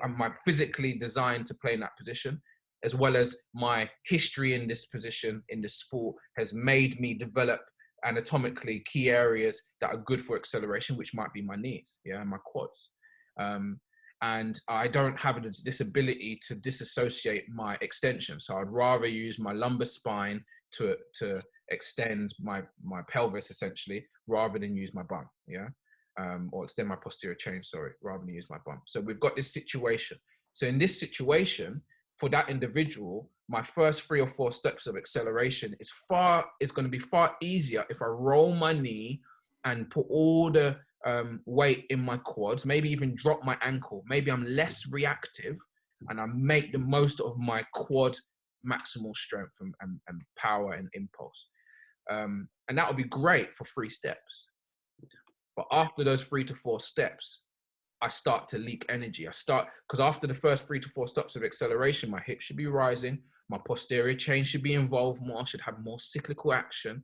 I'm physically designed to play in that position, as well as my history in this position in the sport has made me develop anatomically key areas that are good for acceleration, which might be my knees, and my quads. And I don't have this ability to disassociate my extension. So I'd rather use my lumbar spine to extend my pelvis essentially, rather than use my bum. or extend my posterior chain, sorry, rather than use my bum. So we've got this situation. So in this situation, for that individual, my first 3 or 4 steps of acceleration is going to be far easier if I roll my knee and put all the weight in my quads, maybe even drop my ankle. Maybe I'm less reactive and I make the most of my quad maximal strength and power and impulse. And that would be great for 3 steps. But after those 3 to 4 steps, I start to leak energy. Because after the first 3 to 4 steps of acceleration, my hips should be rising, my posterior chain should be involved more, should have more cyclical action.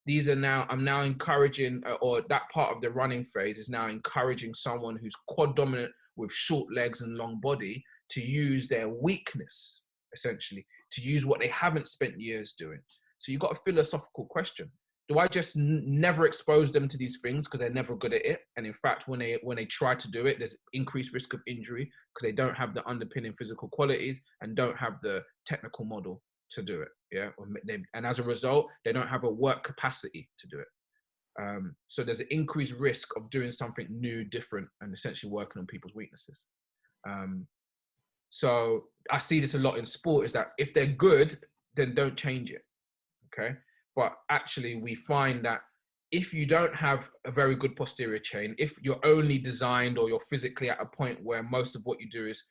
I'm now encouraging, or that part of the running phase is now encouraging someone who's quad dominant with short legs and long body to use their weakness, essentially, to use what they haven't spent years doing. So you've got a philosophical question. Do I just never expose them to these things because they're never good at it? And in fact, when they try to do it, there's increased risk of injury because they don't have the underpinning physical qualities and don't have the technical model to do it. Yeah, and as a result, they don't have a work capacity to do it. So there's an increased risk of doing something new, different, and essentially working on people's weaknesses. So I see this a lot in sport, is that if they're good, then don't change it. Okay. But actually we find that if you don't have a very good posterior chain, if you're only designed or you're physically at a point where most of what you do is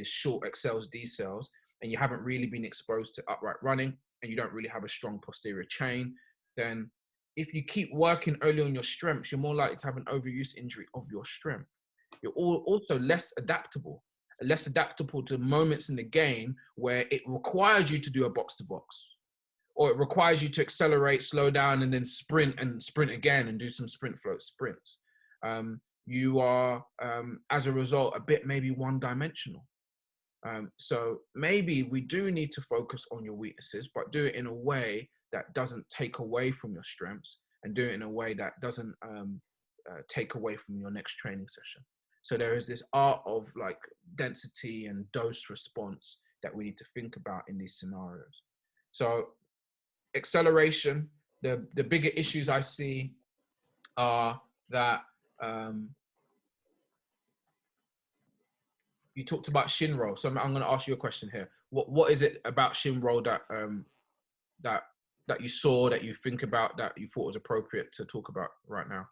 short accels, decels, and you haven't really been exposed to upright running and you don't really have a strong posterior chain, then if you keep working early on your strengths, you're more likely to have an overuse injury of your strength. You're also less adaptable to moments in the game where it requires you to do a box to box, or it requires you to accelerate, slow down, and then sprint again and do some sprint float sprints. You are, as a result, a bit maybe one-dimensional. So maybe we do need to focus on your weaknesses, but do it in a way that doesn't take away from your strengths, and do it in a way that doesn't take away from your next training session. So there is this art of like density and dose response that we need to think about in these scenarios. So acceleration, the bigger issues I see are that you talked about shin roll. So I'm going to ask you a question here. What is it about shin roll that you saw, that you think about, that you thought was appropriate to talk about right now?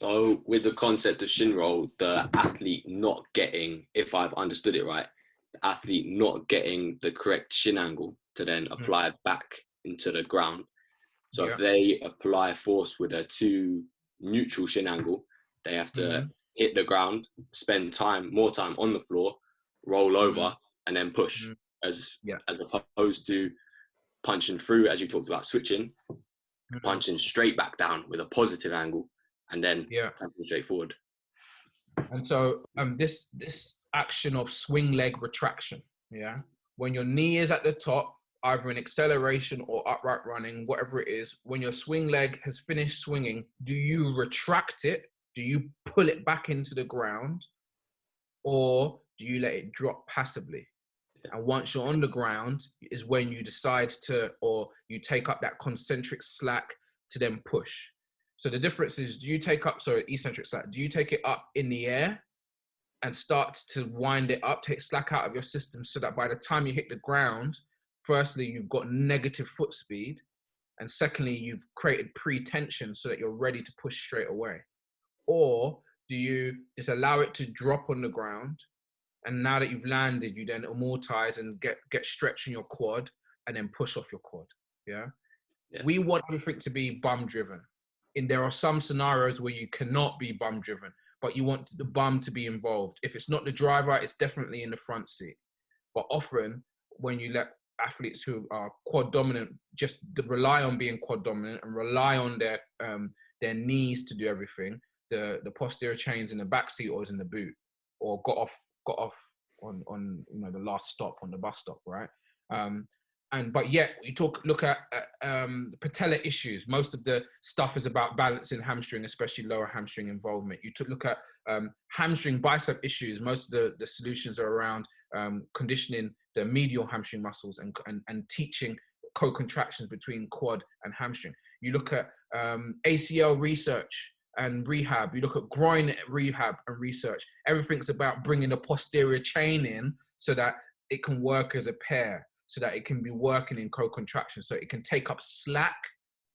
So with the concept of shin roll, the athlete not getting, if I've understood it right, the athlete not getting the correct shin angle to then apply back into the ground. So if they apply force with a too neutral shin angle, they have to hit the ground, spend more time on the floor, roll over, and then push, as opposed to punching through, as you talked about, switching, punching straight back down with a positive angle, and then punching straight forward. And so this action of swing leg retraction, when your knee is at the top, either in acceleration or upright running, whatever it is, when your swing leg has finished swinging, do you retract it? Do you pull it back into the ground? Or do you let it drop passively? And once you're on the ground is when you decide to, or you take up that concentric slack to then push. So the difference is, eccentric slack, do you take it up in the air and start to wind it up, take slack out of your system so that by the time you hit the ground, firstly, you've got negative foot speed, and secondly, you've created pre-tension so that you're ready to push straight away? Or do you just allow it to drop on the ground, and now that you've landed, you then amortize and get stretch in your quad and then push off your quad? We want everything to be bum driven. And there are some scenarios where you cannot be bum driven, but you want the bum to be involved. If it's not the driver, it's definitely in the front seat. But often when you let athletes who are quad dominant just rely on being quad dominant and rely on their knees to do everything, the posterior chain's in the back seat or is in the boot, or got off on the last stop on the bus stop, right? But yet we look at patella issues. Most of the stuff is about balancing hamstring, especially lower hamstring involvement. You look at hamstring bicep issues. Most of the solutions are around conditioning the medial hamstring muscles and teaching co-contractions between quad and hamstring. You look at ACL research. and rehab, you look at groin rehab and research, everything's about bringing the posterior chain in so that it can work as a pair, so that it can be working in co-contraction, so it can take up slack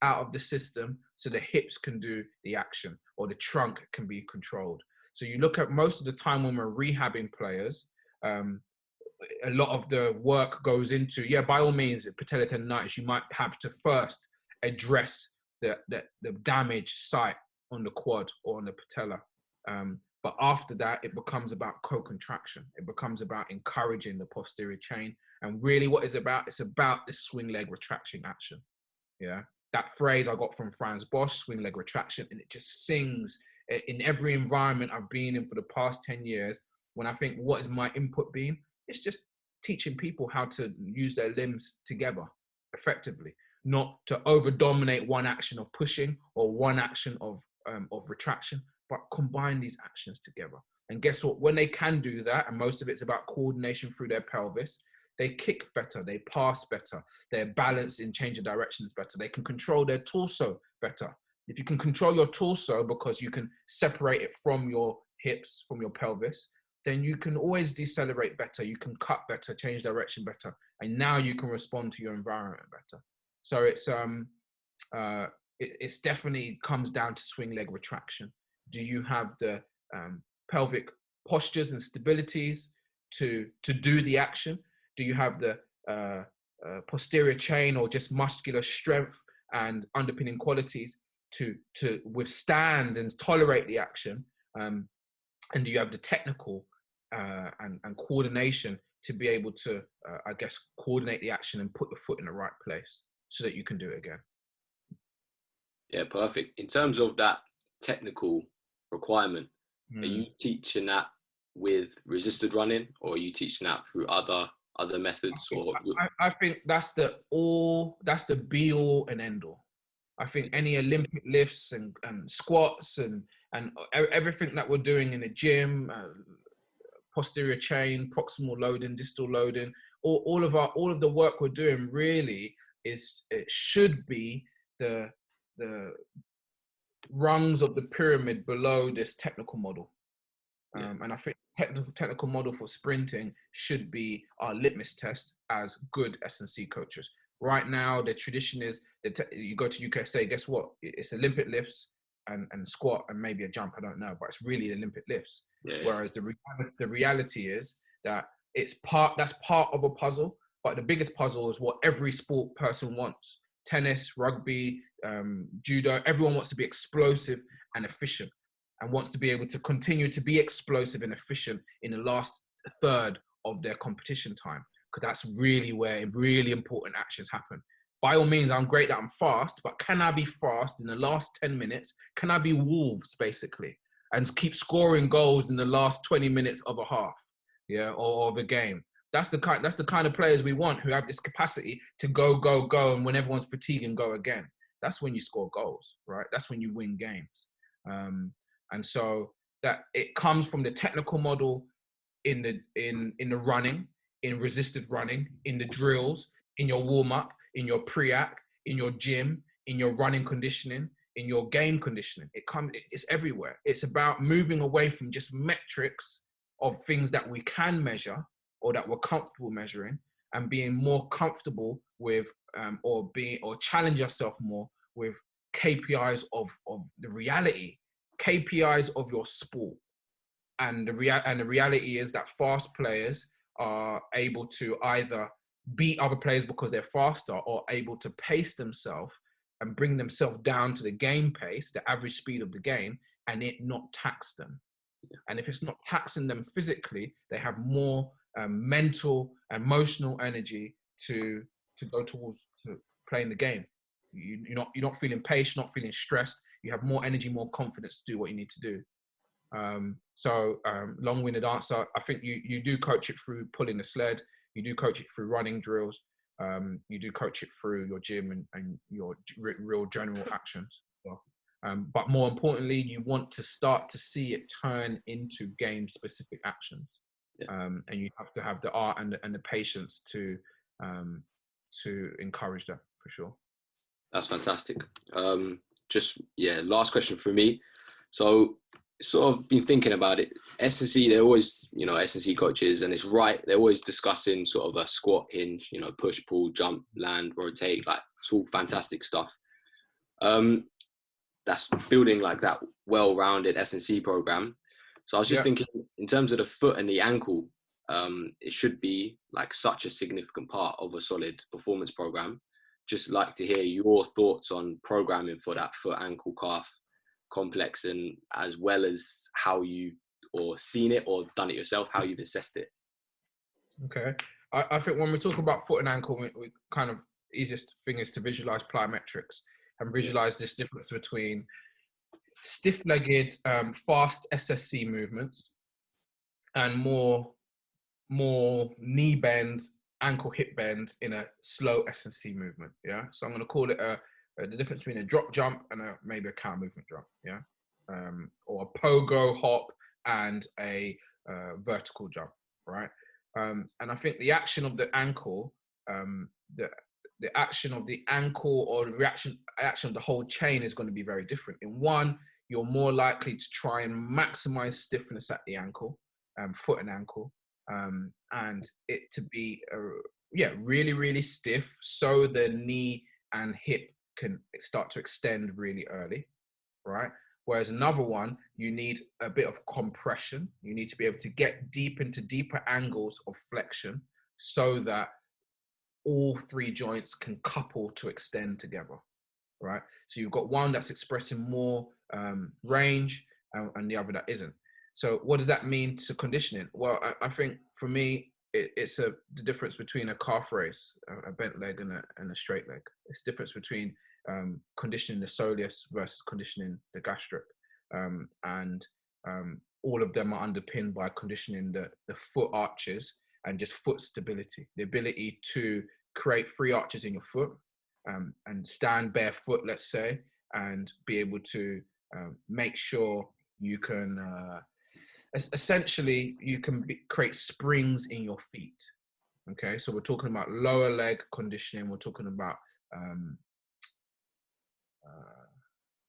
out of the system so the hips can do the action or the trunk can be controlled. So you look at most of the time when we're rehabbing players, a lot of the work goes into, by all means, patellar tendonitis, you might have to first address the damaged site on the quad or on the patella. But after that, it becomes about co-contraction. It becomes about encouraging the posterior chain. And really what it's about the swing leg retraction action. Yeah. That phrase I got from Franz Bosch, swing leg retraction, and it just sings in every environment I've been in for the past 10 years. When I think, what is my input been? It's just teaching people how to use their limbs together effectively, not to over dominate one action of pushing or one action of retraction, but combine these actions together. And guess what? When they can do that, and most of it's about coordination through their pelvis, they kick better, they pass better, their balance in change of directions better, they can control their torso better. If you can control your torso because you can separate it from your hips, from your pelvis, then you can always decelerate better, you can cut better, change direction better, and now you can respond to your environment better. So it's definitely comes down to swing leg retraction. Do you have the pelvic postures and stabilities to do the action? Do you have the posterior chain or just muscular strength and underpinning qualities to withstand and tolerate the action? And do you have the technical and coordination to be able to, coordinate the action and put the foot in the right place so that you can do it again? Yeah, perfect. In terms of that technical requirement, are you teaching that with resisted running, or are you teaching that through other methods? I think that's the be all and end all. I think any Olympic lifts and squats and everything that we're doing in the gym, posterior chain, proximal loading, distal loading, all of the work we're doing really it should be the rungs of the pyramid below this technical model. And I think technical model for sprinting should be our litmus test as good S&C coaches. Right now, the tradition is that you go to UKSA, guess what? It's Olympic lifts and squat and maybe a jump, I don't know, but it's really Olympic lifts. Yeah. Whereas the reality is that that's part of a puzzle, but the biggest puzzle is what every sport person wants. Tennis, rugby, judo, everyone wants to be explosive and efficient and wants to be able to continue to be explosive and efficient in the last third of their competition time, because that's really where really important actions happen. By all means, I'm great that I'm fast, but can I be fast in the last 10 minutes? Can I be Wolves, basically, and keep scoring goals in the last 20 minutes of a half, or of a game? That's the kind of players we want, who have this capacity to go, and when everyone's fatigued, and go again. That's when you score goals, right? That's when you win games. And so that it comes from the technical model in the running, in resisted running, in the drills, in your warm-up, in your pre-act, in your gym, in your running conditioning, in your game conditioning. It's everywhere. It's about moving away from just metrics of things that we can measure or that we're comfortable measuring, and being more comfortable with or challenge yourself more with KPIs of the reality, KPIs of your sport. And the reality is that fast players are able to either beat other players because they're faster, or able to pace themselves and bring themselves down to the game pace, the average speed of the game, and it not tax them. Yeah. And if it's not taxing them physically, they have more mental, emotional energy to go towards to playing the game. You're not feeling paced, not feeling stressed. You have more energy, more confidence to do what you need to do. Long-winded answer. I think you do coach it through pulling the sled. You do coach it through running drills. You do coach it through your gym and your real general actions. But more importantly, you want to start to see it turn into game-specific actions. Yeah. And you have to have the art and the patience to encourage that, for sure. That's fantastic. Last question for me. So sort of been thinking about it. S&C, they're always, you know, S&C coaches, and it's right. They're always discussing sort of a squat, hinge, you know, push, pull, jump, land, rotate. Like, it's all fantastic stuff. That's building like that well-rounded S&C program. So I was just thinking, in terms of the foot and the ankle, it should be like such a significant part of a solid performance program. Just like to hear your thoughts on programming for that foot, ankle, calf complex, and as well as how you've or seen it or done it yourself, how you've assessed it. Okay. I think when we talk about foot and ankle, we kind of easiest thing is to visualize plyometrics and visualize this difference between stiff-legged, fast SSC movements and more knee bend, ankle hip bend in a slow S&C movement. Yeah. So I'm going to call it the difference between a drop jump and maybe a counter movement jump. Yeah. Or a pogo hop and a vertical jump. Right. And I think the action of the ankle, the action of the ankle or the action of the whole chain is going to be very different. In one, you're more likely to try and maximize stiffness at the ankle, foot and ankle, and it to be really, really stiff, so the knee and hip can start to extend really early, right? Whereas another one, you need a bit of compression. You need to be able to get deep into deeper angles of flexion so that all three joints can couple to extend together, right? So you've got one that's expressing more range and the other that isn't. So what does that mean to conditioning? Well, I think for me, it's the difference between a calf raise, a bent leg and a straight leg. It's the difference between conditioning the soleus versus conditioning the gastric. And all of them are underpinned by conditioning the foot arches and just foot stability, the ability to create free arches in your foot and stand barefoot, let's say, and be able to make sure you can, essentially, you can create springs in your feet. Okay, so we're talking about lower leg conditioning. We're talking about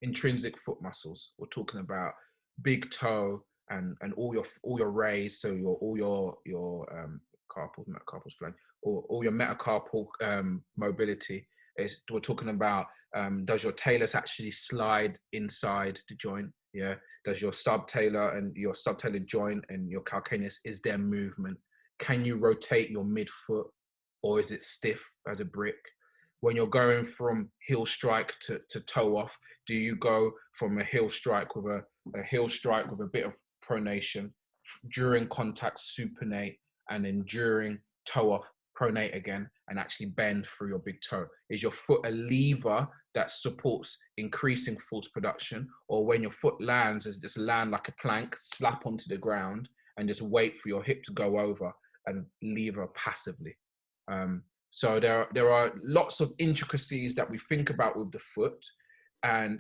intrinsic foot muscles. We're talking about big toe and all your raise, so all your carpal, metacarpal spine, or all your metacarpal mobility. We're talking about does your talus actually slide inside the joint? Yeah. Does your subtalar and your subtalar joint and your calcaneus, is there movement? Can you rotate your midfoot, or is it stiff as a brick? When you're going from heel strike to toe off, do you go from a heel strike with a heel strike with a bit of pronation, during contact supinate, and then during toe off pronate again and actually bend through your big toe? Is your foot a lever that supports increasing force production, or when your foot lands, is just land like a plank, slap onto the ground and just wait for your hip to go over and lever passively? So there are lots of intricacies that we think about with the foot, and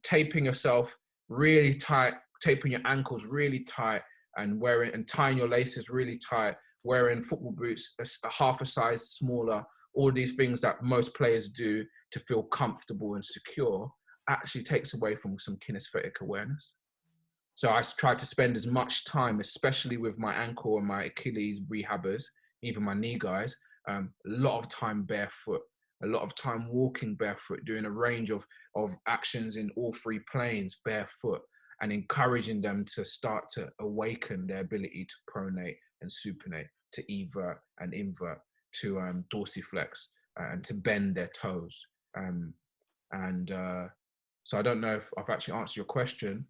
taping yourself really tight, taping your ankles really tight, and tying your laces really tight, wearing football boots a half a size smaller, all these things that most players do to feel comfortable and secure actually takes away from some kinesthetic awareness. So I try to spend as much time, especially with my ankle and my Achilles rehabbers, even my knee guys, a lot of time barefoot, a lot of time walking barefoot, doing a range of actions in all three planes barefoot, and encouraging them to start to awaken their ability to pronate and supinate, to evert and invert, to dorsiflex and to bend their toes. So I don't know if I've actually answered your question.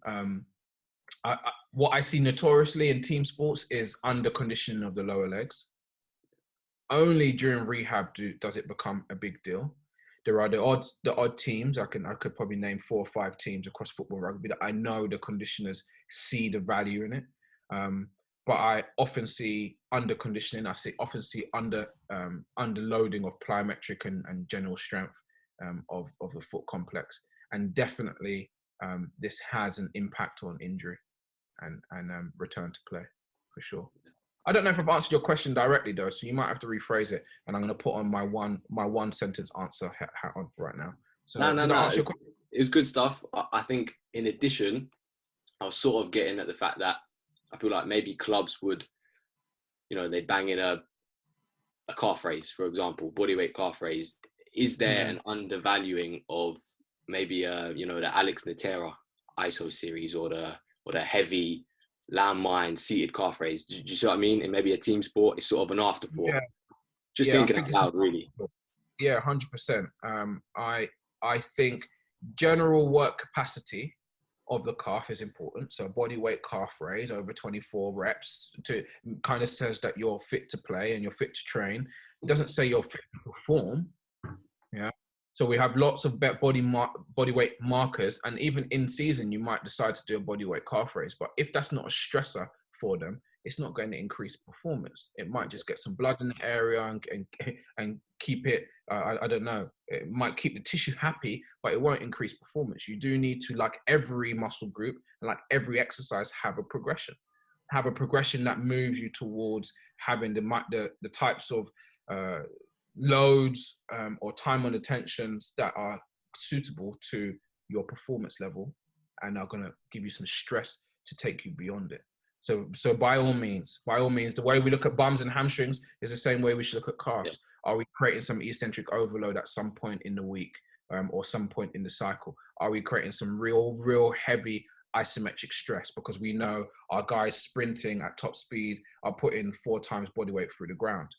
What I see notoriously in team sports is under conditioning of the lower legs. Only during rehab does it become a big deal. There are the odd teams. I could probably name 4 or 5 teams across football rugby that I know the conditioners see the value in it. But I often see under conditioning. I often see underloading of plyometric and general strength of the foot complex. And definitely this has an impact on injury and return to play, for sure. I don't know if I've answered your question directly though, so you might have to rephrase it, and I'm going to put on my one sentence answer hat on right now. So no. It was good stuff. I think in addition, I was sort of getting at the fact that I feel like maybe clubs would, they bang in a calf raise, for example, bodyweight calf raise. Is there an undervaluing of maybe the Alex Natera ISO series or the heavy landmine seated calf raise? Do you see what I mean? And maybe a team sport is sort of an afterthought. Yeah, Just thinking out loud, really. Yeah, 100%. I think general work capacity of the calf is important. So body weight calf raise over 24 reps kind of says that you're fit to play and you're fit to train. It doesn't say you're fit to perform. Yeah. So we have lots of body weight markers, and even in season, you might decide to do a body weight calf raise. But if that's not a stressor for them, it's not going to increase performance. It might just get some blood in the area and keep it, I don't know, it might keep the tissue happy, but it won't increase performance. You do need to, like every muscle group and like every exercise, have a progression. Have a progression that moves you towards having the types of loads or time on attentions that are suitable to your performance level and are going to give you some stress to take you beyond it. So by all means, the way we look at bums and hamstrings is the same way we should look at calves. Yeah. Are we creating some eccentric overload at some point in the week or some point in the cycle? Are we creating some real heavy isometric stress? Because we know our guys sprinting at top speed are putting 4 times body weight through the ground.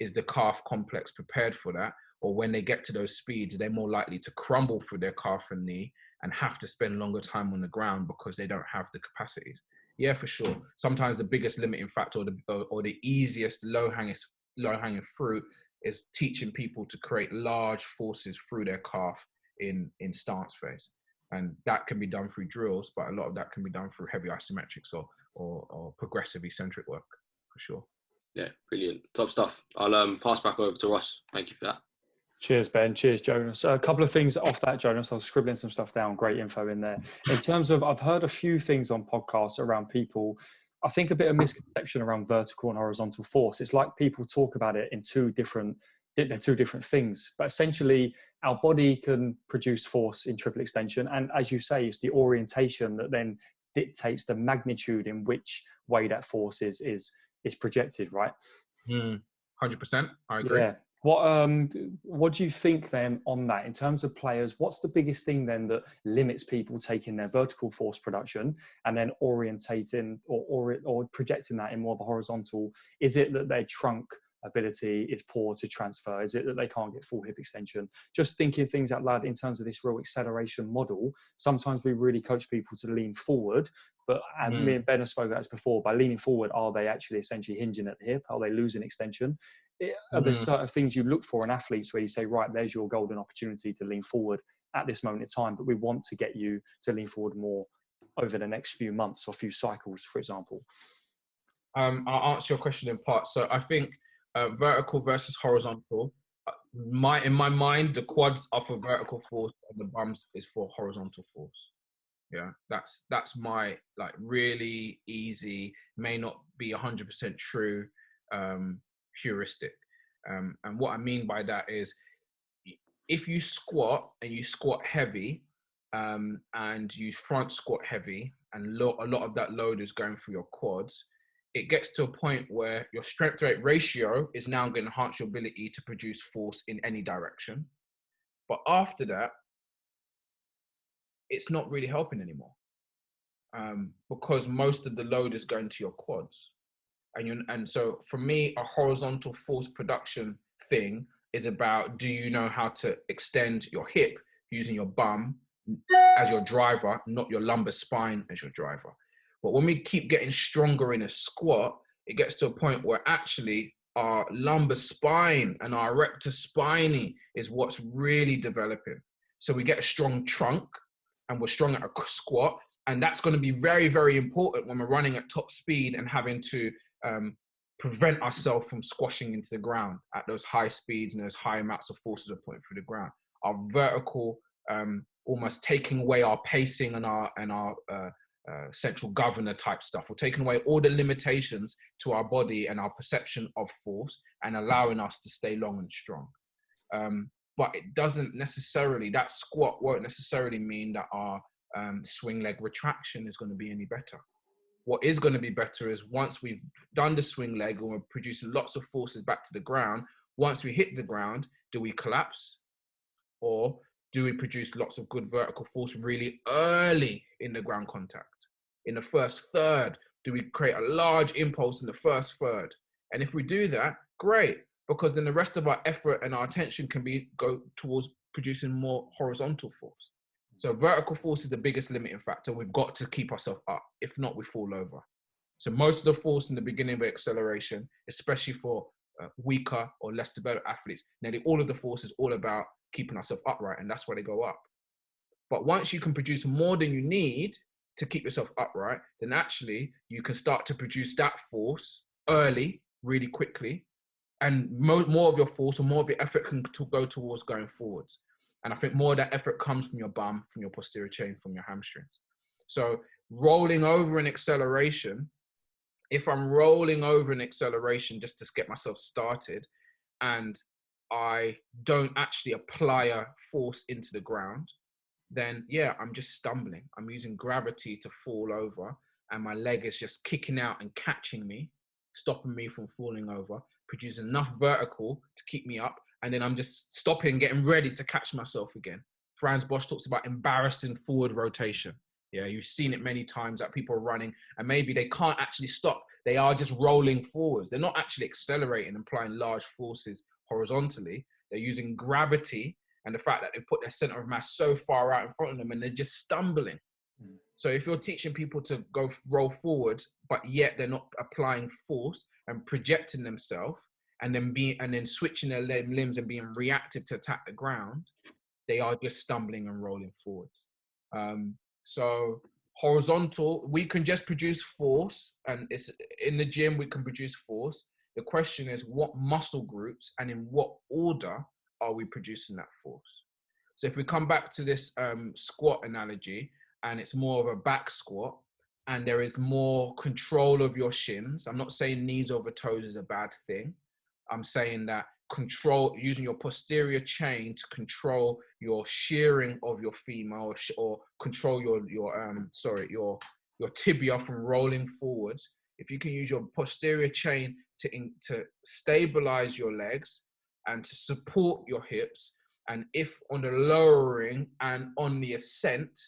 Is the calf complex prepared for that? Or when they get to those speeds, they're more likely to crumble through their calf and knee and have to spend longer time on the ground because they don't have the capacities. Yeah, for sure. Sometimes the biggest limiting factor or the easiest low-hanging fruit is teaching people to create large forces through their calf in stance phase. And that can be done through drills, but a lot of that can be done through heavy isometrics or progressive eccentric work, for sure. Yeah, brilliant. Top stuff. I'll pass back over to Ross. Thank you for that. Cheers, Ben. Cheers, Jonas. A couple of things off that, Jonas. I was scribbling some stuff down. Great info in there. In terms of, I've heard a few things on podcasts around people. I think a bit of misconception around vertical and horizontal force. It's like people talk about it in they're two different things. But essentially, our body can produce force in triple extension. And as you say, it's the orientation that then dictates the magnitude in which way that force is projected, right? 100%. I agree. Yeah. What do you think then on that in terms of players? What's the biggest thing then that limits people taking their vertical force production and then orientating or projecting that in more of a horizontal? Is it that their trunk ability is poor to transfer? Is it that they can't get full hip extension? Just thinking things out loud in terms of this real acceleration model. Sometimes we really coach people to lean forward, but me and Ben have spoken about this before. By leaning forward, are they actually essentially hinging at the hip? Are they losing extension? Are there certain things you look for in athletes where you say, right, there's your golden opportunity to lean forward at this moment in time, but we want to get you to lean forward more over the next few months or few cycles, for example? I'll answer your question in part. So I think vertical versus horizontal. In my mind, the quads are for vertical force and the bums is for horizontal force. Yeah, that's my like really easy, may not be 100% true heuristic. And what I mean by that is, if you squat and you squat heavy, and you front squat heavy, and a lot of that load is going through your quads, it gets to a point where your strength to weight ratio is now going to enhance your ability to produce force in any direction. But after that, it's not really helping anymore, because most of the load is going to your quads. And so for me, a horizontal force production thing is about, do you know how to extend your hip using your bum as your driver, not your lumbar spine as your driver. But when we keep getting stronger in a squat, it gets to a point where actually our lumbar spine and our rectus spinae is what's really developing. So we get a strong trunk and we're strong at a squat. And that's going to be very, very important when we're running at top speed and having to prevent ourselves from squashing into the ground at those high speeds and those high amounts of forces are putting through the ground. Our vertical, almost taking away our pacing and our central governor type stuff. We're taking away all the limitations to our body and our perception of force and allowing us to stay long and strong. But it doesn't necessarily, that squat won't necessarily mean that our swing leg retraction is going to be any better. What is going to be better is once we've done the swing leg and we're producing lots of forces back to the ground, once we hit the ground, do we collapse? Or do we produce lots of good vertical force really early in the ground contact? In the first third, do we create a large impulse in the first third? And if we do that, great, because then the rest of our effort and our attention can go towards producing more horizontal force. So vertical force is the biggest limiting factor. We've got to keep ourselves up. If not, we fall over. So most of the force in the beginning of acceleration, especially for weaker or less developed athletes, nearly all of the force is all about keeping ourselves upright, and that's why they go up. But once you can produce more than you need to keep yourself upright, then actually you can start to produce that force early, really quickly, and more of your force or more of your effort can go towards going forwards. And I think more of that effort comes from your bum, from your posterior chain, from your hamstrings. So rolling over an acceleration, if I'm rolling over an acceleration just to get myself started and I don't actually apply a force into the ground, then yeah, I'm just stumbling. I'm using gravity to fall over and my leg is just kicking out and catching me, stopping me from falling over, producing enough vertical to keep me up. And then I'm just stopping, getting ready to catch myself again. Franz Bosch talks about embarrassing forward rotation. Yeah, you've seen it many times that people are running and maybe they can't actually stop. They are just rolling forwards. They're not actually accelerating and applying large forces horizontally. They're using gravity and the fact that they put their center of mass so far out in front of them and they're just stumbling. So if you're teaching people to go roll forwards, but yet they're not applying force and projecting themselves and then switching their limbs and being reactive to attack the ground, they are just stumbling and rolling forwards. So horizontal, we can just produce force, and it's in the gym we can produce force. The question is what muscle groups and in what order are we producing that force? So if we come back to this squat analogy, and it's more of a back squat, and there is more control of your shins. I'm not saying knees over toes is a bad thing. I'm saying that control, using your posterior chain to control your shearing of your femur or control your tibia from rolling forwards. If you can use your posterior chain to stabilize your legs and to support your hips, and if on the lowering and on the ascent,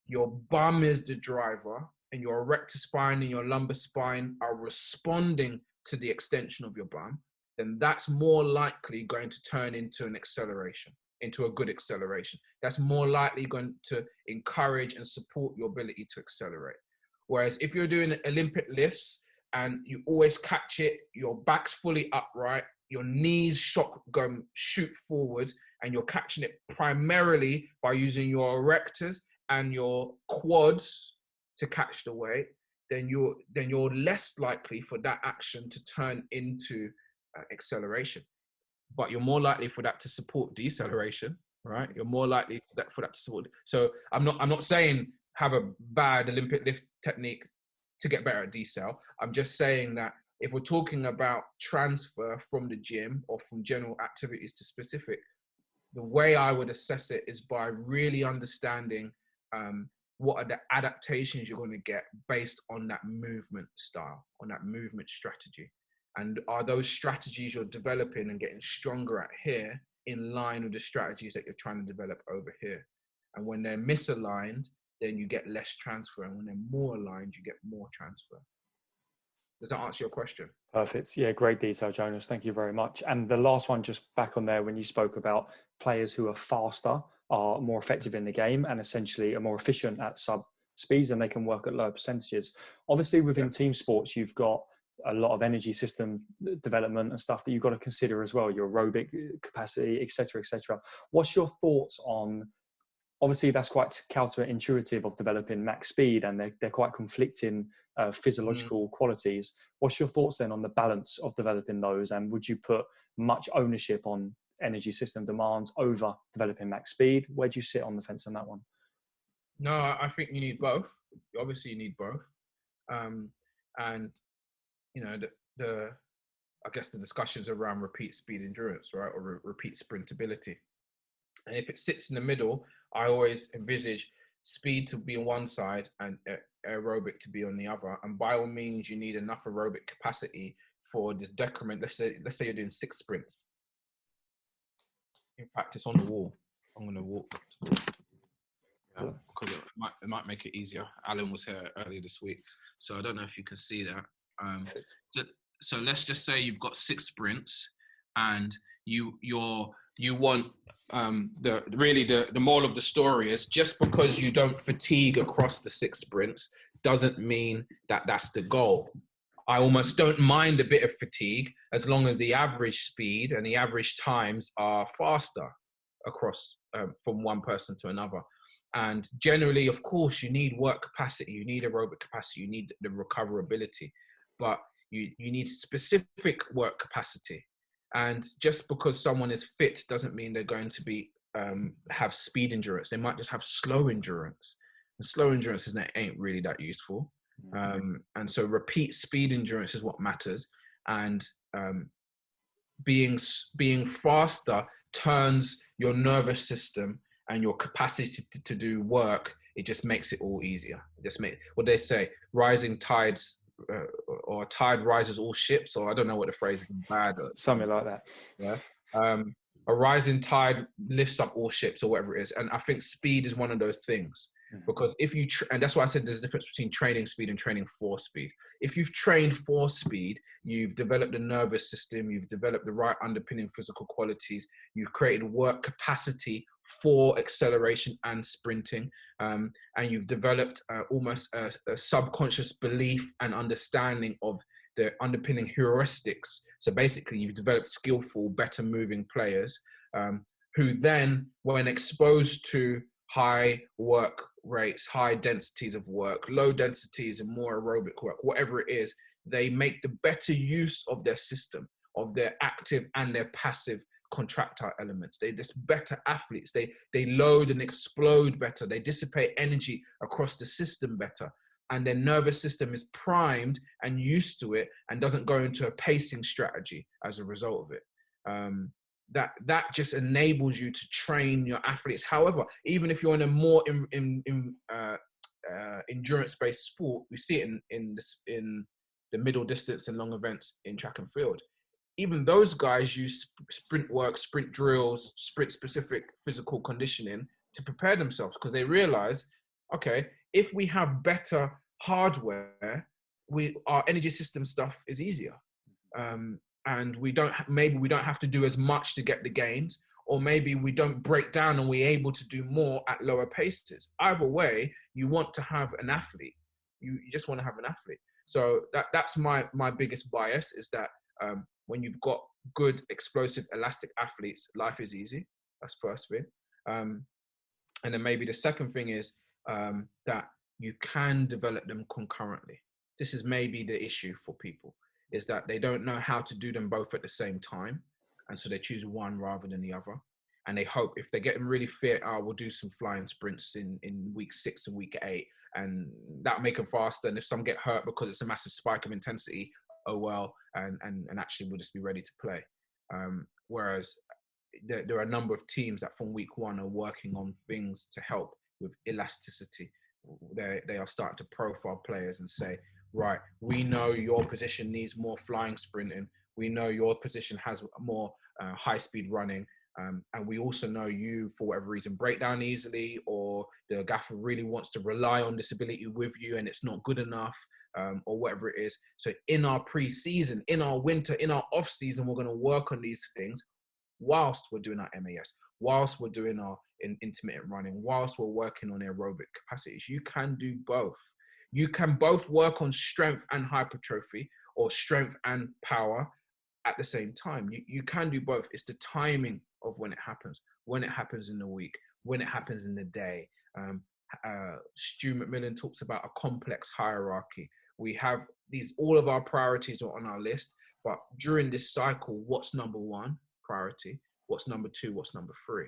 your bum is the driver and your erector spine and your lumbar spine are responding to the extension of your bum, then that's more likely going to turn into an acceleration, into a good acceleration. That's more likely going to encourage and support your ability to accelerate. Whereas if you're doing Olympic lifts and you always catch it, your back's fully upright, your knees shoot forwards, and you're catching it primarily by using your erectors and your quads to catch the weight, then you're less likely for that action to turn into acceleration. But you're more likely for that to support deceleration, right? You're more likely for that to support. So I'm not saying have a bad Olympic lift technique to get better at decel. I'm just saying that if we're talking about transfer from the gym or from general activities to specific, the way I would assess it is by really understanding what are the adaptations you're going to get based on that movement style, on that movement strategy. And are those strategies you're developing and getting stronger at here in line with the strategies that you're trying to develop over here? And when they're misaligned, then you get less transfer. And when they're more aligned, you get more transfer. Does that answer your question? Perfect. Yeah, great detail, Jonas. Thank you very much. And the last one, just back on there, when you spoke about players who are faster are more effective in the game and essentially are more efficient at sub speeds and they can work at lower percentages. Obviously, within team sports, you've got a lot of energy system development and stuff that you've got to consider as well, your aerobic capacity, et cetera, et cetera. What's your thoughts on, obviously that's quite counterintuitive of developing max speed and they're quite conflicting physiological qualities. What's your thoughts then on the balance of developing those? And would you put much ownership on energy system demands over developing max speed? Where do you sit on the fence on that one? No, I think you need both. Obviously you need both. And you know, I guess the discussions around repeat speed endurance, right? Or repeat sprintability. And if it sits in the middle, I always envisage speed to be on one side and aerobic to be on the other. And by all means, you need enough aerobic capacity for this decrement. Let's say you're doing 6 sprints. In fact, it's on the wall. I'm going to walk. Yeah, because it might make it easier. Alan was here earlier this week, so I don't know if you can see that. So let's just say you've got 6 sprints, and you want the moral of the story is, just because you don't fatigue across the 6 sprints doesn't mean that that's the goal. I almost don't mind a bit of fatigue as long as the average speed and the average times are faster across from one person to another. And generally, of course, you need work capacity, you need aerobic capacity, you need the recoverability, but you need specific work capacity. And just because someone is fit doesn't mean they're going to be have speed endurance. They might just have slow endurance. And slow endurance ain't really that useful. And so repeat speed endurance is what matters. And being faster turns your nervous system and your capacity to do work. It just makes it all easier. It just what they say, rising tides or tide rises all ships, or I don't know what the phrase is, bad. Something like that. Yeah. A rising tide lifts up all ships, or whatever it is. And I think speed is one of those things. Because if you, and that's why I said there's a difference between training speed and training for speed. If you've trained for speed, you've developed the nervous system, you've developed the right underpinning physical qualities, you've created work capacity for acceleration and sprinting, and you've developed almost a subconscious belief and understanding of the underpinning heuristics. So basically, you've developed skillful, better moving players who then, when exposed to high work rates, high densities of work, low densities and more aerobic work, whatever it is, they make the better use of their system, of their active and their passive contractile elements. They're just better athletes. They load and explode better. They dissipate energy across the system better. And their nervous system is primed and used to it and doesn't go into a pacing strategy as a result of it. That just enables you to train your athletes. However, even if you're in a more endurance-based sport, we see it in the middle distance and long events in track and field. Even those guys use sprint work, sprint drills, sprint-specific physical conditioning to prepare themselves, because they realize, okay, if we have better hardware, our energy system stuff is easier. And maybe we don't have to do as much to get the gains, or maybe we don't break down and we're able to do more at lower paces. Either way, you want to have an athlete. You just want to have an athlete. So that's my biggest bias, is that when you've got good, explosive, elastic athletes, life is easy. That's first thing. And then maybe the second thing is that you can develop them concurrently. This is maybe the issue for people, is that they don't know how to do them both at the same time. And so they choose one rather than the other. And they hope if they get them really fit, we'll do some flying sprints in week 6 and week 8. And that'll make them faster. And if some get hurt because it's a massive spike of intensity, oh well, and actually we'll just be ready to play. Whereas there are a number of teams that from week 1 are working on things to help with elasticity. They are starting to profile players and say, right, we know your position needs more flying sprinting. We know your position has more high speed running. And we also know you, for whatever reason, break down easily, or the gaffer really wants to rely on this ability with you and it's not good enough, or whatever it is. So in our pre-season, in our winter, in our off season, we're going to work on these things whilst we're doing our MAS, whilst we're doing our intermittent running, whilst we're working on aerobic capacities. You can do both. You can both work on strength and hypertrophy, or strength and power at the same time. You can do both. It's the timing of when it happens in the week, when it happens in the day. Stu McMillan talks about a complex hierarchy. We have all of our priorities are on our list, but during this cycle, what's number 1 priority? What's number 2? What's number 3?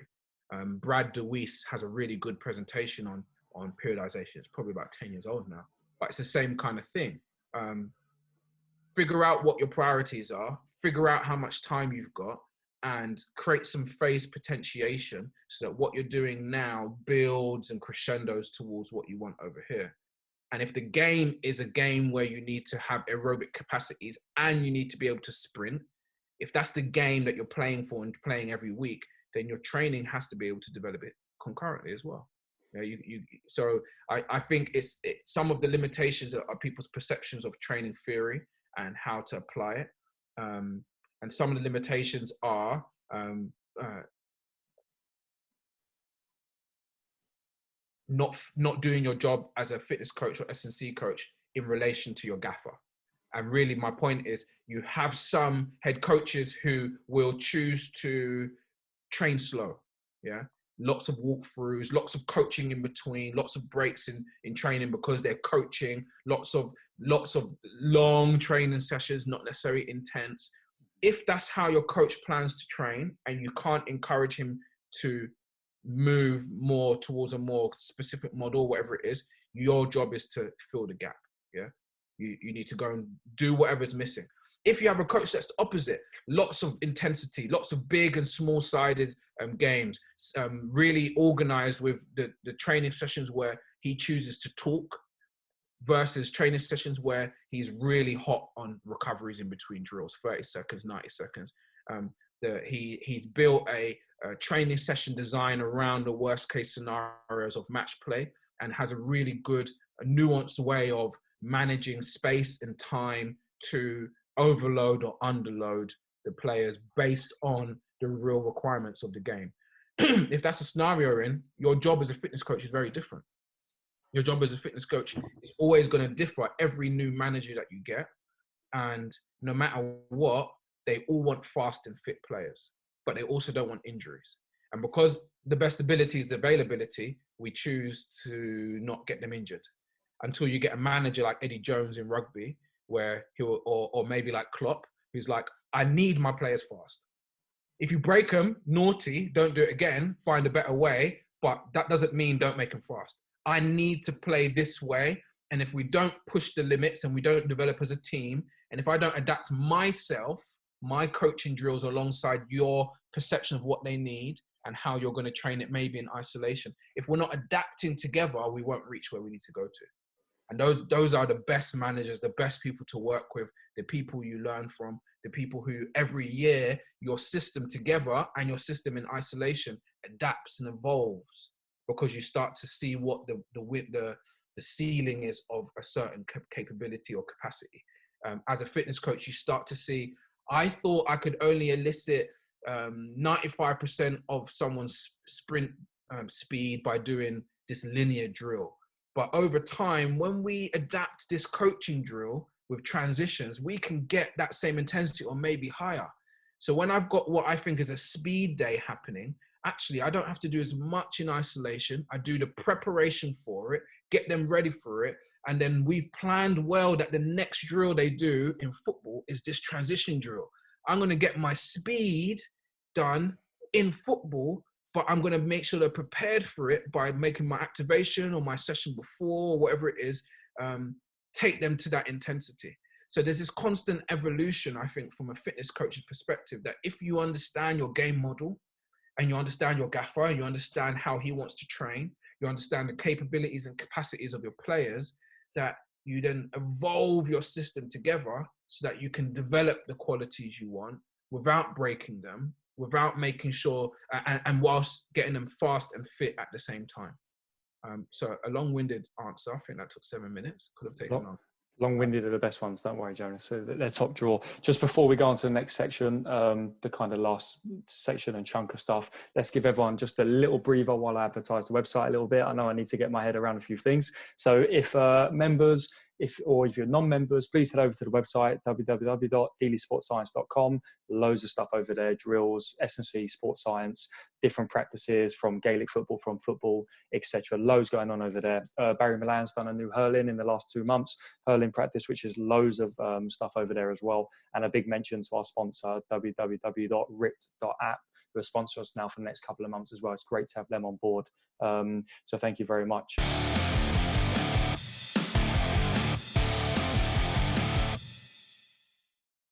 Brad DeWeese has a really good presentation on periodization. It's probably about 10 years old now, but it's the same kind of thing. Figure out what your priorities are, figure out how much time you've got, and create some phase potentiation so that what you're doing now builds and crescendos towards what you want over here. And if the game is a game where you need to have aerobic capacities and you need to be able to sprint, if that's the game that you're playing for and playing every week, then your training has to be able to develop it concurrently as well. So I think it's some of the limitations are people's perceptions of training theory and how to apply it. And some of the limitations are not doing your job as a fitness coach or S&C coach in relation to your gaffer. And really, my point is, you have some head coaches who will choose to train slow. Yeah, lots of walkthroughs, lots of coaching in between, lots of breaks in training because they're coaching. Lots of long training sessions, not necessarily intense. If that's how your coach plans to train, and you can't encourage him to move more towards a more specific model, whatever it is, your job is to fill the gap. Yeah, you need to go and do whatever's missing. If you have a coach that's the opposite, lots of intensity, lots of big and small-sided games, really organized with the training sessions where he chooses to talk versus training sessions where he's really hot on recoveries in between drills, 30 seconds, 90 seconds. He's built a training session design around the worst case scenarios of match play and has a really good, nuanced way of managing space and time to overload or underload the players based on the real requirements of the game. If that's a scenario you're in, your job as a fitness coach is very different. Your job as a fitness coach is always going to differ every new manager that you get. And no matter what, they all want fast and fit players, but they also don't want injuries. And because the best ability is the availability, we choose to not get them injured until you get a manager like Eddie Jones in rugby, where or maybe like Klopp, who's like, I need my players fast. If you break them, naughty, don't do it again, find a better way, but that doesn't mean don't make them fast. I need to play this way. And if we don't push the limits and we don't develop as a team, and if I don't adapt myself, my coaching drills alongside your perception of what they need and how you're going to train it maybe in isolation, if we're not adapting together, we won't reach where we need to go to. And those are the best managers, the best people to work with, the people you learn from, the people who every year your system together and your system in isolation adapts and evolves, because you start to see what the ceiling is of a certain capability or capacity. As a fitness coach, you start to see, I thought I could only elicit 95% of someone's sprint speed by doing this linear drill. But over time, when we adapt this coaching drill with transitions, we can get that same intensity or maybe higher. So when I've got what I think is a speed day happening, actually, I don't have to do as much in isolation. I do the preparation for it, get them ready for it. And then we've planned well that the next drill they do in football is this transition drill. I'm going to get my speed done in football, but I'm going to make sure they're prepared for it by making my activation or my session before, or whatever it is, take them to that intensity. So there's this constant evolution, I think, from a fitness coach's perspective, that if you understand your game model and you understand your gaffer, you understand how he wants to train, you understand the capabilities and capacities of your players, that you then evolve your system together so that you can develop the qualities you want without breaking them, without making sure, and whilst getting them fast and fit at the same time. So a long-winded answer. I think that took 7 minutes. Could have taken longer. Long-winded are the best ones, don't worry, Jonas. So they're top drawer. Just before we go on to the next section, the kind of last section and chunk of stuff, let's give everyone just a little breather while I advertise the website a little bit. I know I need to get my head around a few things. So if members, if you're non-members, please head over to the website, www.dailysportscience.com. Loads of stuff over there, drills, S&C, sports science, different practices from Gaelic football, from football, etc. Loads going on over there. Barry Milan's done a new hurling in the last 2 months, hurling practice, which is loads of stuff over there as well. And a big mention to our sponsor, www.rit.app, who are sponsoring us now for the next couple of months as well. It's great to have them on board. So thank you very much.